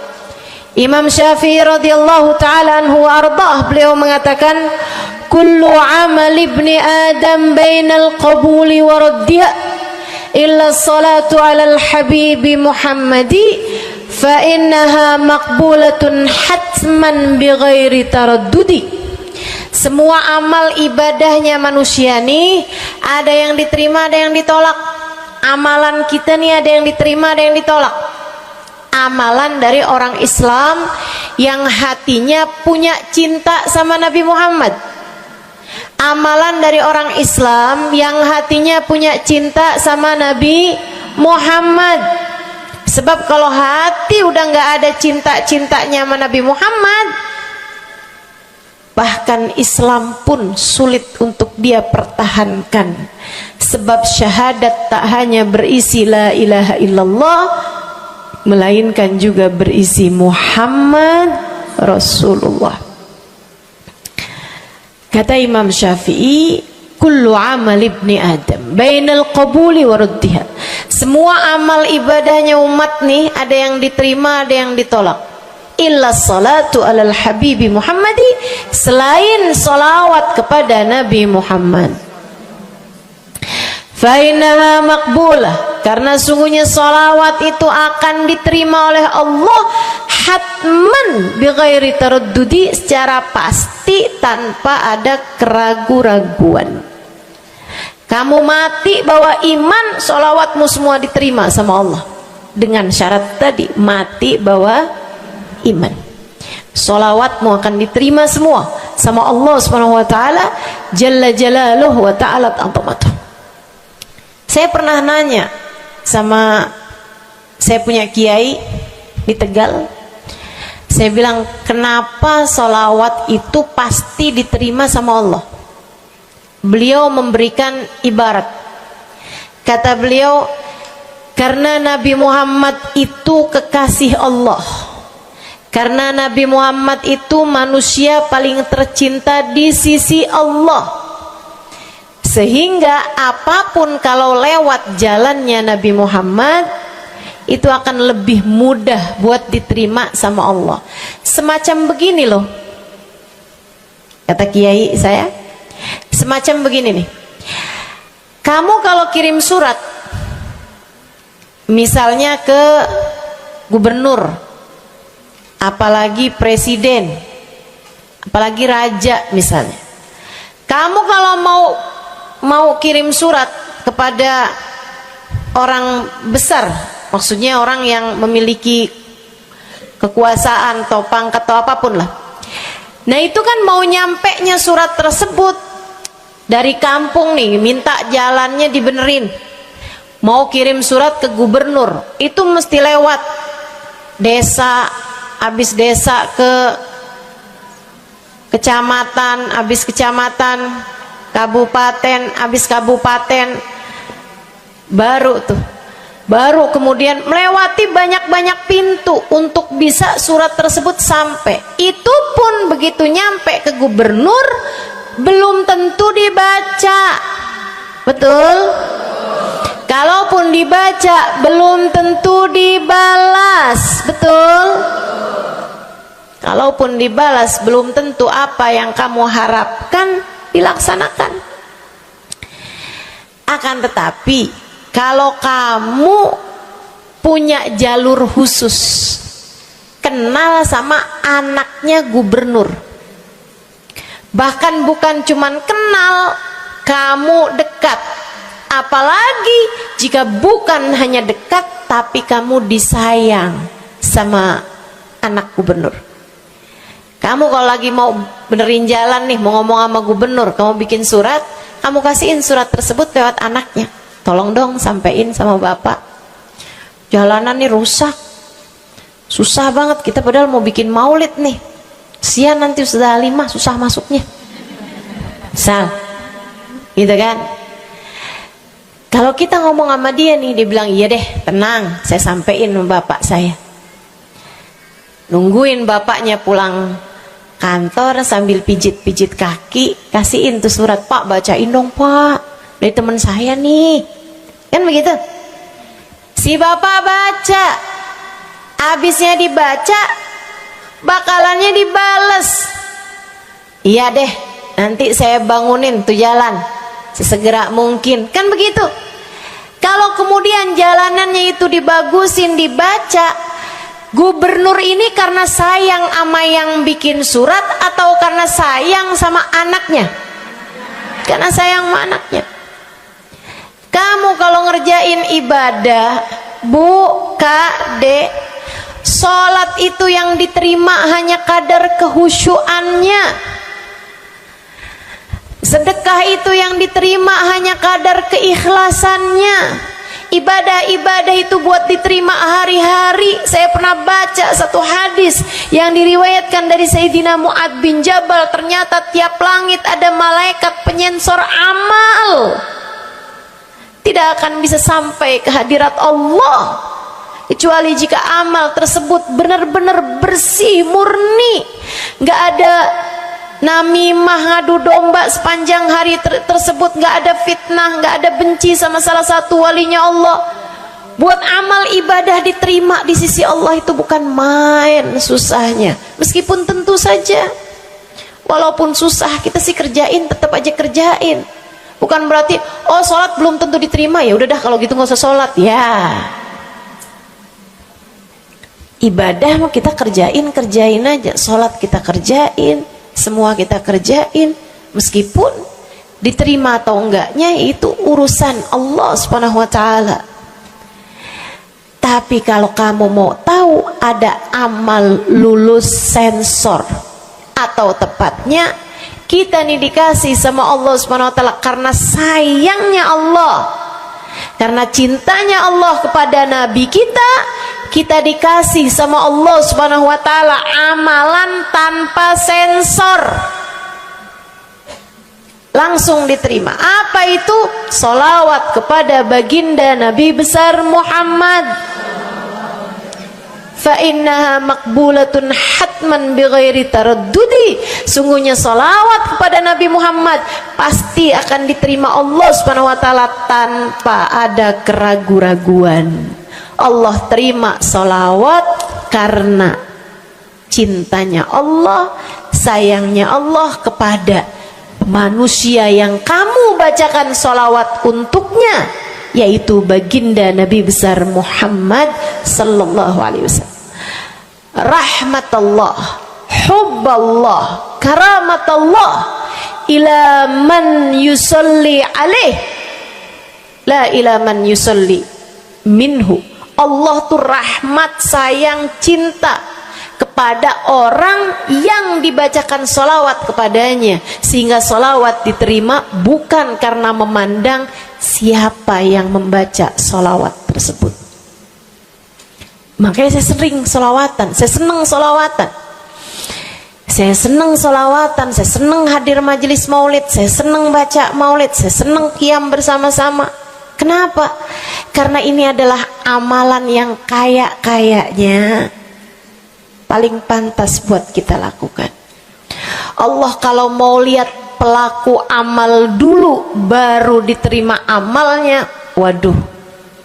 Imam Syafi'i radhiyallahu ta'ala anhu wa ardhah, beliau mengatakan kullu amal ibni adam bainal qabuli wa raddiha illa salatu ala al-habibi Muhammadi fa innaha maqbulatun hatman bighairi taraddudi. Semua amal ibadahnya manusia nih ada yang diterima, ada yang ditolak. Amalan kita nih ada yang diterima, ada yang ditolak. Amalan dari orang Islam yang hatinya punya cinta sama Nabi Muhammad, amalan dari orang Islam yang hatinya punya cinta sama Nabi Muhammad. Sebab kalau hati udah nggak ada cinta-cintanya sama Nabi Muhammad, bahkan Islam pun sulit untuk dia pertahankan. Sebab syahadat tak hanya berisi la ilaha illallah, melainkan juga berisi Muhammad Rasulullah. Kata Imam Syafi'i, kullu amal ibni adam bainal qabuli wa raddiha. Semua amal ibadahnya umat nih ada yang diterima, ada yang ditolak. Illa salatu alal habibi Muhammadi, selain salawat kepada Nabi Muhammad. Fa innaha maqbulah, karena sungguhnya salawat itu akan diterima oleh Allah hatman bighairi taraddudi, secara pasti tanpa ada keraguan-raguan. Kamu mati bawa iman, salawatmu semua diterima sama Allah. Dengan syarat tadi, mati bawa iman, salawatmu akan diterima semua sama Allah Subhanahu wa taala jalla jalaluhu wa ta'ala azamatuh. Saya pernah nanya sama, saya punya kiai di Tegal, saya bilang, kenapa sholawat itu pasti diterima sama Allah? Beliau memberikan ibarat, kata beliau, karena Nabi Muhammad itu kekasih Allah, karena Nabi Muhammad itu manusia paling tercinta di sisi Allah, sehingga apapun kalau lewat jalannya Nabi Muhammad itu akan lebih mudah buat diterima sama Allah. Semacam begini loh, kata kiai saya, semacam begini nih, kamu kalau kirim surat misalnya ke gubernur, apalagi presiden, apalagi raja misalnya, kamu kalau mau kirim surat kepada orang besar, maksudnya orang yang memiliki kekuasaan atau pangkat atau apapun lah, nah itu kan mau nyampenya surat tersebut dari kampung nih, minta jalannya dibenerin, mau kirim surat ke gubernur, itu mesti lewat desa, habis desa ke kecamatan, habis kecamatan, kabupaten, habis kabupaten, baru kemudian melewati banyak-banyak pintu untuk bisa surat tersebut sampai. Itu pun begitu nyampe ke gubernur belum tentu dibaca, betul? Kalaupun dibaca belum tentu dibalas, betul? Kalaupun dibalas belum tentu apa yang kamu harapkan dilaksanakan. Akan tetapi kalau kamu punya jalur khusus, kenal sama anaknya gubernur, bahkan bukan cuman kenal, kamu dekat, apalagi jika bukan hanya dekat tapi kamu disayang sama anak gubernur. Kamu kalau lagi mau benerin jalan nih, mau ngomong sama gubernur, kamu bikin surat, kamu kasihin surat tersebut lewat anaknya, tolong dong sampein sama bapak, jalanan nih rusak, susah banget, kita padahal mau bikin maulid nih, sian nanti sudah 5 susah masuknya, misal gitu kan. Kalau kita ngomong sama dia nih, dia bilang iya deh, tenang, saya sampein sama bapak saya. Nungguin bapaknya pulang kantor sambil pijit-pijit kaki, kasihin tuh surat, Pak bacain dong Pak, dari teman saya nih, kan begitu. Si bapak baca, habisnya dibaca, bakalannya dibales, iya deh, nanti saya bangunin tuh jalan sesegera mungkin, kan begitu. Kalau kemudian jalanannya itu dibagusin, dibaca, gubernur ini karena sayang sama yang bikin surat atau karena sayang sama anaknya? Karena sayang sama anaknya. Kamu kalau ngerjain ibadah, Bu, Kak, Dek, sholat itu yang diterima hanya kadar kehusyuannya. Sedekah itu yang diterima hanya kadar keikhlasannya. Ibadah-ibadah itu buat diterima hari-hari. Saya pernah baca satu hadis yang diriwayatkan dari Sayyidina Mu'ad bin Jabal. Ternyata tiap langit ada malaikat penyensor amal, tidak akan bisa sampai ke hadirat Allah kecuali jika amal tersebut benar-benar bersih, murni, nggak ada namimah, ngadu domba sepanjang hari tersebut, nggak ada fitnah, nggak ada benci sama salah satu walinya Allah. Buat amal ibadah diterima di sisi Allah itu bukan main susahnya. Meskipun tentu saja walaupun susah, kita sih kerjain, tetap aja kerjain. Bukan berarti oh sholat belum tentu diterima, ya udah dah kalau gitu nggak usah sholat. Ya, ibadah mau kita kerjain aja, sholat kita kerjain, semua kita kerjain, meskipun diterima atau enggaknya itu urusan Allah Subhanahu wa taala. Tapi kalau kamu mau tahu, ada amal lulus sensor, atau tepatnya kita nih dikasih sama Allah Subhanahu wa taala karena sayangnya Allah, karena cintanya Allah kepada nabi kita, kita dikasih sama Allah Subhanahu wa taala amalan tanpa sensor, langsung diterima. Apa itu? Sholawat kepada baginda Nabi besar Muhammad. Fa innaha maqbulatun hatman bighairi taraddudi. Sungguhnya sholawat kepada Nabi Muhammad pasti akan diterima Allah Subhanahu wa taala tanpa ada keraguan-raguan. Allah terima sholawat karena cintanya Allah, sayangnya Allah kepada manusia yang kamu bacakan sholawat untuknya, yaitu baginda Nabi besar Muhammad sallallahu alaihi wasallam. Rahmatullah, hubballah, karamatullah ila man yusalli alaih, la ila man yusalli minhu. Allah tuh rahmat, sayang, cinta kepada orang yang dibacakan sholawat kepadanya, sehingga sholawat diterima bukan karena memandang siapa yang membaca sholawat tersebut. Makanya saya sering sholawatan, saya senang sholawatan, saya senang sholawatan, saya senang hadir majelis maulid, saya senang baca maulid, saya senang qiyam bersama-sama. Kenapa? Karena ini adalah amalan yang kayaknya paling pantas buat kita lakukan. Allah kalau mau lihat pelaku amal dulu baru diterima amalnya, waduh,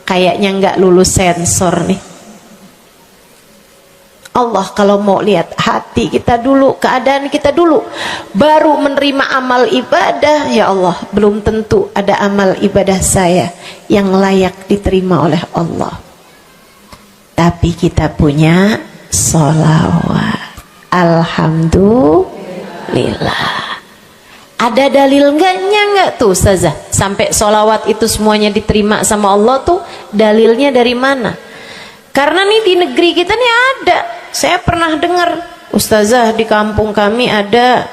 kayaknya nggak lulus sensor nih. Allah kalau mau lihat hati kita dulu, keadaan kita dulu, baru menerima amal ibadah, ya Allah, belum tentu ada amal ibadah saya yang layak diterima oleh Allah. Tapi kita punya sholawat, alhamdulillah. Ada dalil enggak tuh Ustazah sampai sholawat itu semuanya diterima sama Allah tuh? Dalilnya dari mana? Karena nih di negeri kita nih ada, saya pernah dengar Ustazah, di kampung kami ada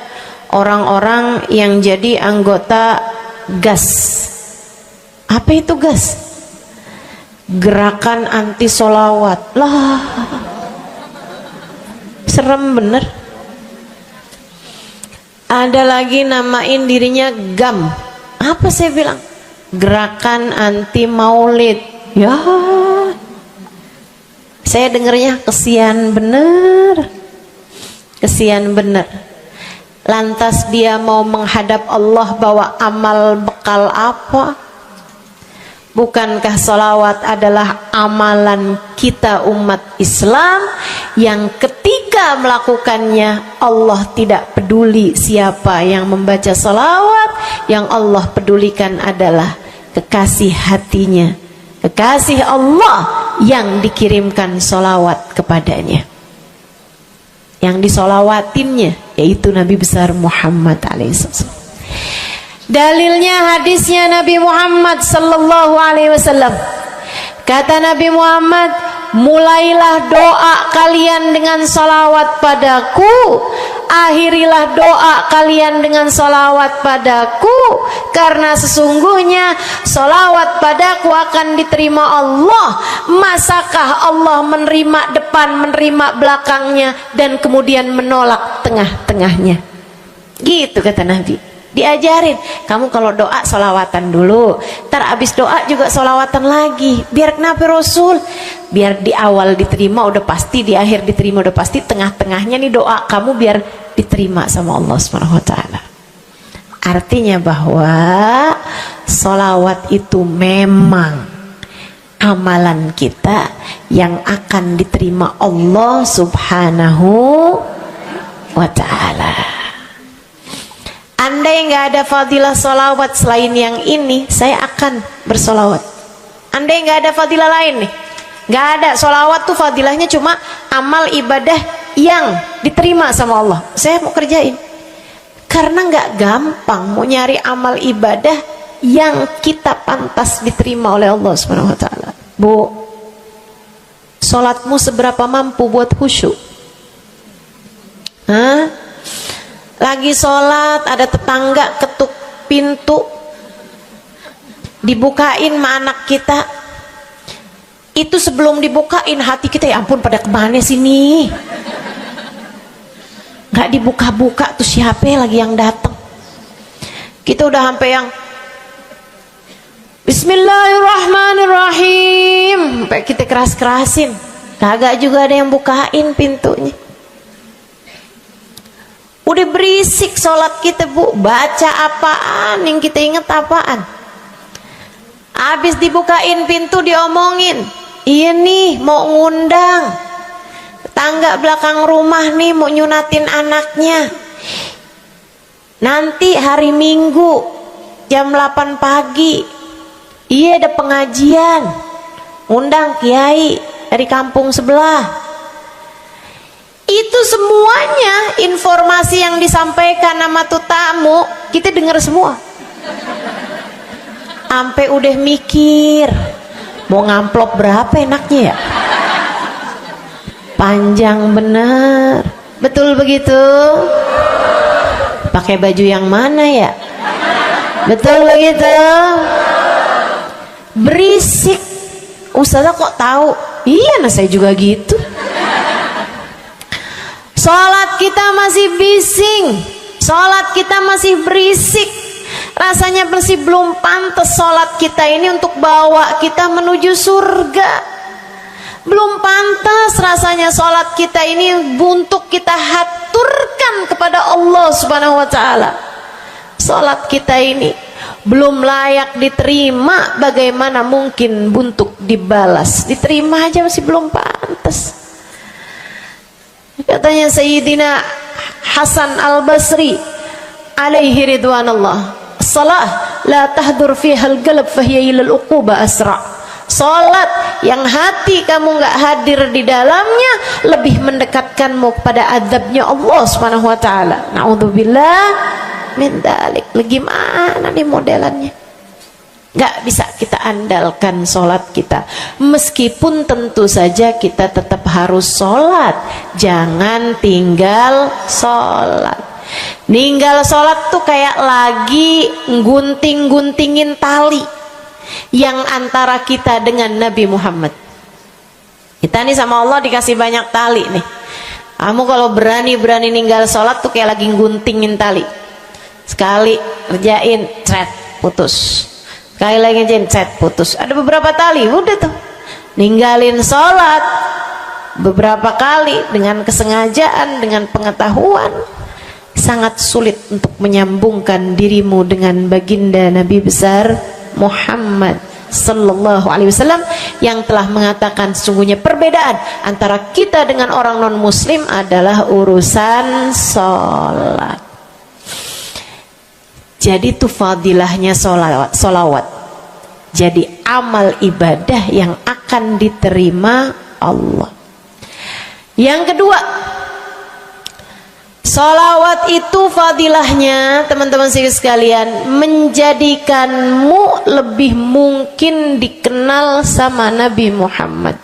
orang-orang yang jadi anggota GAS. Apa itu GAS? Gerakan anti sholawat. Lah, serem bener. Ada lagi namain dirinya GAM. Apa saya bilang? gerakan anti maulid. Ya, saya dengernya kesian bener, kesian bener. Lantas dia mau menghadap Allah bawa amal bekal apa? Bukankah sholawat adalah amalan kita umat Islam yang ketika melakukannya Allah tidak peduli siapa yang membaca sholawat, yang Allah pedulikan adalah kekasih hatinya, kekasih Allah yang dikirimkan sholawat kepadanya, yang disolawatinnya yaitu Nabi besar Muhammad alaihissalam. Dalilnya hadisnya Nabi Muhammad sallallahu alaihi wasallam. Kata Nabi Muhammad, mulailah doa kalian dengan salawat padaku, akhirilah doa kalian dengan salawat padaku, karena sesungguhnya salawat padaku akan diterima Allah. Masakah Allah menerima depan, menerima belakangnya, dan kemudian menolak tengah-tengahnya? Gitu kata Nabi. Diajarin, kamu kalau doa solawatan dulu, ntar abis doa juga solawatan lagi. Biar kenapa Rasul? Biar di awal diterima udah pasti, di akhir diterima udah pasti, tengah-tengahnya nih doa kamu biar diterima sama Allah SWT. Artinya bahwa solawat itu memang amalan kita yang akan diterima Allah Subhanahu wa ta'ala. Andai nggak ada fadilah solawat selain yang ini, saya akan bersolawat. Andai nggak ada fadilah lain nih, nggak ada solawat tuh fadilahnya cuma amal ibadah yang diterima sama Allah, saya mau kerjain. Karena nggak gampang mau nyari amal ibadah yang kita pantas diterima oleh Allah Subhanahu Wa Taala. Bu, solatmu seberapa mampu buat khusyuk? Hah? Lagi sholat, ada tetangga ketuk pintu, dibukain sama anak kita. Itu sebelum dibukain hati kita, ya ampun pada kemana sini? Gak dibuka-buka tuh siapa lagi yang datang? Kita udah sampai yang Bismillahirrahmanirrahim, sampai kita keras-kerasin, kagak juga ada yang bukain pintunya. Udah berisik sholat kita, Bu. Baca apaan, yang kita inget apaan? Habis dibukain pintu diomongin, iya nih mau ngundang tetangga belakang rumah nih, mau nyunatin anaknya. Nanti hari Minggu jam 8 pagi, iya ada pengajian, ngundang kiai dari kampung sebelah. Itu semuanya informasi yang disampaikan sama tuh tamu, kita dengar semua. Sampai udah mikir mau ngamplop berapa enaknya ya. Panjang bener. Betul begitu? Pakai baju yang mana ya? Betul begitu? Berisik. Ustazah kok tahu? Iya, nah saya juga gitu. Sholat kita masih bising, sholat kita masih berisik. Rasanya masih belum pantas sholat kita ini untuk bawa kita menuju surga. Belum pantas rasanya sholat kita ini untuk kita haturkan kepada Allah Subhanahu wa ta'ala. Sholat kita ini belum layak diterima, bagaimana mungkin untuk dibalas? Diterima aja masih belum pantas. Katanya Sayyidina Hasan Al-Basri alaihi ridwanullah, salah la tahdur fiha al-qalb fahiya ila al-uquba asra. Salat yang hati kamu nggak hadir di dalamnya lebih mendekatkanmu kepada azabnya Allah Subhanahu wa taala. Naudzubillah min dzalik. Gimana nih modelannya? Gak bisa kita andalkan sholat kita, meskipun tentu saja kita tetap harus sholat. Jangan tinggal sholat. Ninggal sholat tuh kayak lagi gunting-guntingin tali yang antara kita dengan Nabi Muhammad. Kita nih sama Allah dikasih banyak tali nih. Kamu kalau berani-berani ninggal sholat tuh kayak lagi guntingin tali. Sekali kerjain, cret, putus. Sekali lagi cet putus. Ada beberapa tali, udah tuh. Ninggalin sholat beberapa kali dengan kesengajaan, dengan pengetahuan. Sangat sulit untuk menyambungkan dirimu dengan baginda Nabi besar Muhammad sallallahu alaihi wasallam yang telah mengatakan sesungguhnya perbedaan antara kita dengan orang non muslim adalah urusan sholat. Jadi itu fadilahnya sholawat. Jadi amal ibadah yang akan diterima Allah. Yang kedua, sholawat itu fadilahnya teman-teman sekalian menjadikanmu lebih mungkin dikenal sama Nabi Muhammad.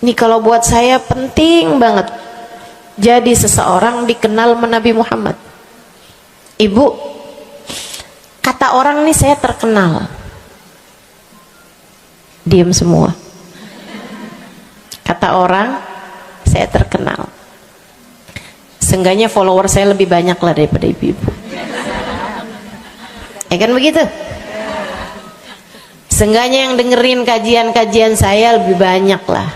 Ini kalau buat saya penting banget. Jadi seseorang dikenal sama Nabi Muhammad. Ibu, kata orang nih saya terkenal. Diam semua. Kata orang saya terkenal. Seenggaknya follower saya lebih banyak lah daripada ibu-ibu. Ya kan begitu? Seenggaknya yang dengerin kajian-kajian saya lebih banyak lah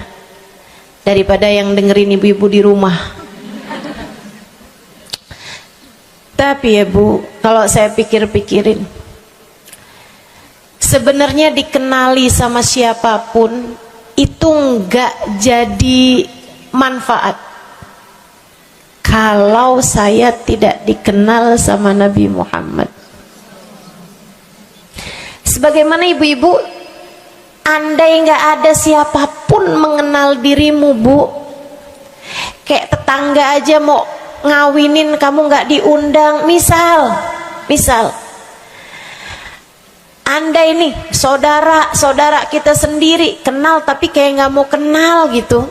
daripada yang dengerin ibu-ibu di rumah. Tapi ya Bu, kalau saya pikir-pikirin, sebenarnya dikenali sama siapapun itu enggak jadi manfaat kalau saya tidak dikenal sama Nabi Muhammad. Sebagaimana ibu-ibu, andai enggak ada siapapun mengenal dirimu Bu, kayak tetangga aja mau ngawinin kamu nggak diundang, misal andai nih saudara kita sendiri kenal tapi kayak nggak mau kenal gitu,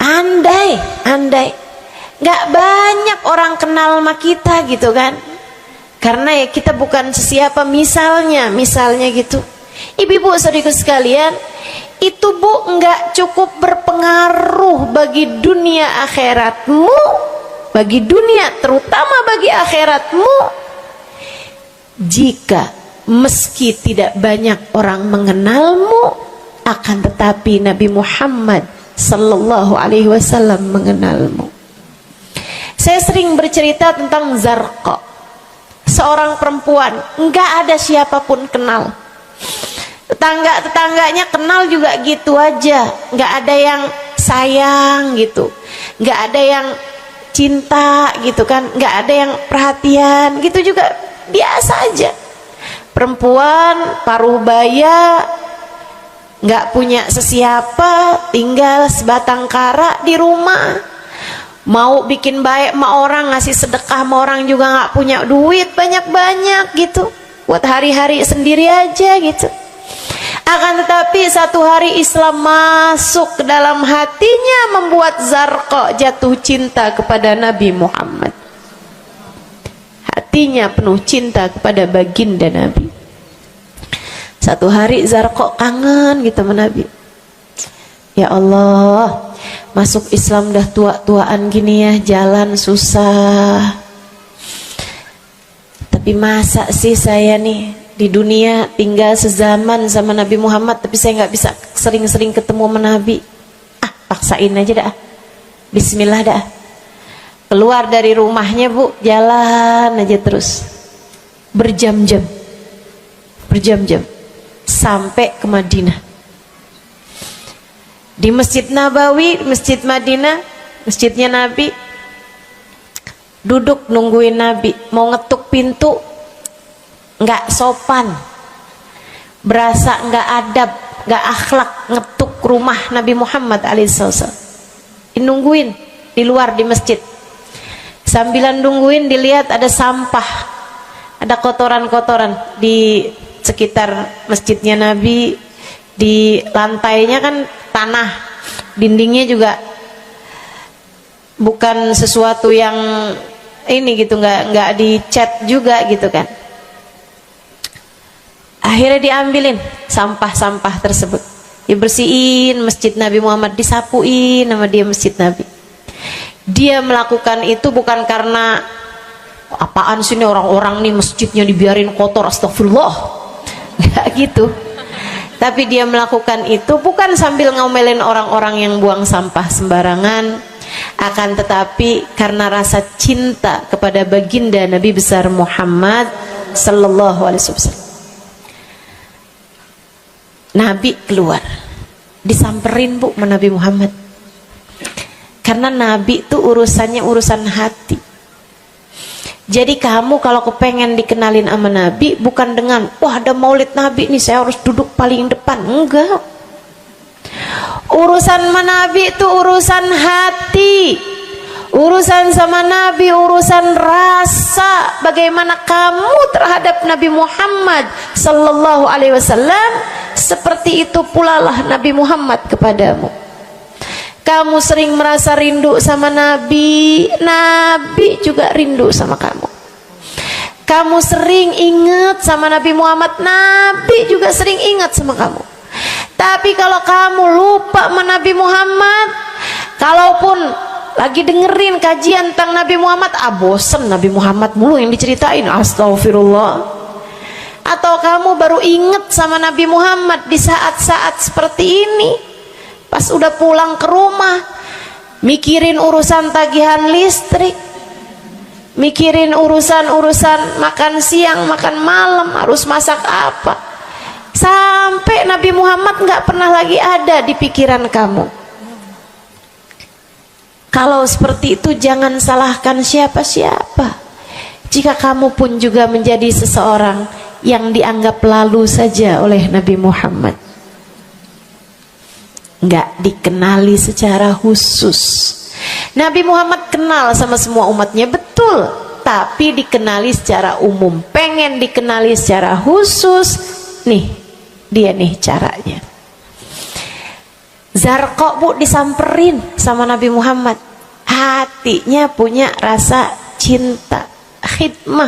andai nggak banyak orang kenal sama kita gitu kan, karena ya kita bukan sesiapa, misalnya gitu. Ibu-ibu saudaraku sekalian, itu Bu enggak cukup berpengaruh bagi dunia akhiratmu, bagi dunia terutama bagi akhiratmu, jika meski tidak banyak orang mengenalmu, akan tetapi Nabi Muhammad sallallahu alaihi wasallam mengenalmu. Saya sering bercerita tentang Zarqa, seorang perempuan enggak ada siapapun kenal. Tetangganya kenal juga gitu aja, nggak ada yang sayang gitu, nggak ada yang cinta gitu kan, nggak ada yang perhatian gitu juga, biasa aja. Perempuan paruh baya, nggak punya sesiapa, tinggal sebatang kara di rumah, mau bikin baik sama orang, ngasih sedekah sama orang juga nggak punya duit banyak-banyak gitu, buat hari-hari sendiri aja gitu. Akan tetapi satu hari Islam masuk ke dalam hatinya, membuat Zarqa jatuh cinta kepada Nabi Muhammad. Hatinya penuh cinta kepada baginda Nabi. Satu hari Zarqa kangen gitu sama Nabi. Ya Allah, masuk Islam dah tua-tuaan gini ya, jalan susah. Tapi masa sih saya nih di dunia tinggal sezaman sama Nabi Muhammad, tapi saya nggak bisa sering-sering ketemu sama Nabi. Paksain aja dah, bismillah dah. Keluar dari rumahnya Bu, jalan aja terus berjam-jam sampai ke Madinah. Di Masjid Nabawi, Masjid Madinah, masjidnya Nabi, duduk nungguin Nabi. Mau ngetuk pintu nggak sopan, berasa nggak adab, nggak akhlak ngetuk rumah Nabi Muhammad alaihissalam. Nungguin di luar di masjid. Sambilan nungguin dilihat ada sampah, ada kotoran-kotoran di sekitar masjidnya Nabi. Di lantainya kan tanah, dindingnya juga bukan sesuatu yang ini gitu, nggak dicat juga gitu kan. Akhirnya diambilin sampah-sampah tersebut, dibersihin masjid Nabi Muhammad, disapuin sama dia masjid Nabi. Dia melakukan itu bukan karena apaan sih nih orang-orang nih masjidnya dibiarin kotor, astagfirullah. Nggak gitu. Tapi dia melakukan itu bukan sambil ngomelin orang-orang yang buang sampah sembarangan, akan tetapi karena rasa cinta kepada baginda Nabi besar Muhammad sallallahu alaihi wasallam. Nabi keluar, disamperin Bu sama Nabi Muhammad. Karena Nabi itu urusannya urusan hati. Jadi kamu kalau kepengen dikenalin sama Nabi, bukan dengan wah ada maulid Nabi nih saya harus duduk paling depan. Enggak. Urusan sama Nabi itu urusan hati. Urusan sama Nabi urusan rasa. Bagaimana kamu terhadap Nabi Muhammad sallallahu alaihi wasallam, seperti itu pula lah Nabi Muhammad kepadamu. Kamu sering merasa rindu sama Nabi, Nabi juga rindu sama kamu. Kamu sering ingat sama Nabi Muhammad, Nabi juga sering ingat sama kamu. Tapi kalau kamu lupa sama Nabi Muhammad, kalaupun lagi dengerin kajian tentang Nabi Muhammad, bosen Nabi Muhammad mulu yang diceritain, astagfirullah. Atau kamu baru ingat sama Nabi Muhammad di saat-saat seperti ini, pas udah pulang ke rumah, mikirin urusan tagihan listrik, mikirin urusan makan siang, makan malam, harus masak apa, sampai Nabi Muhammad nggak pernah lagi ada di pikiran kamu. Kalau seperti itu jangan salahkan siapa-siapa. Jika kamu pun juga menjadi seseorang yang dianggap lalu saja oleh Nabi Muhammad, nggak dikenali secara khusus. Nabi Muhammad kenal sama semua umatnya, betul, tapi dikenali secara umum. Pengen dikenali secara khusus, nih dia nih caranya. Zarqa Bu disamperin sama Nabi Muhammad, hatinya punya rasa cinta, khidmah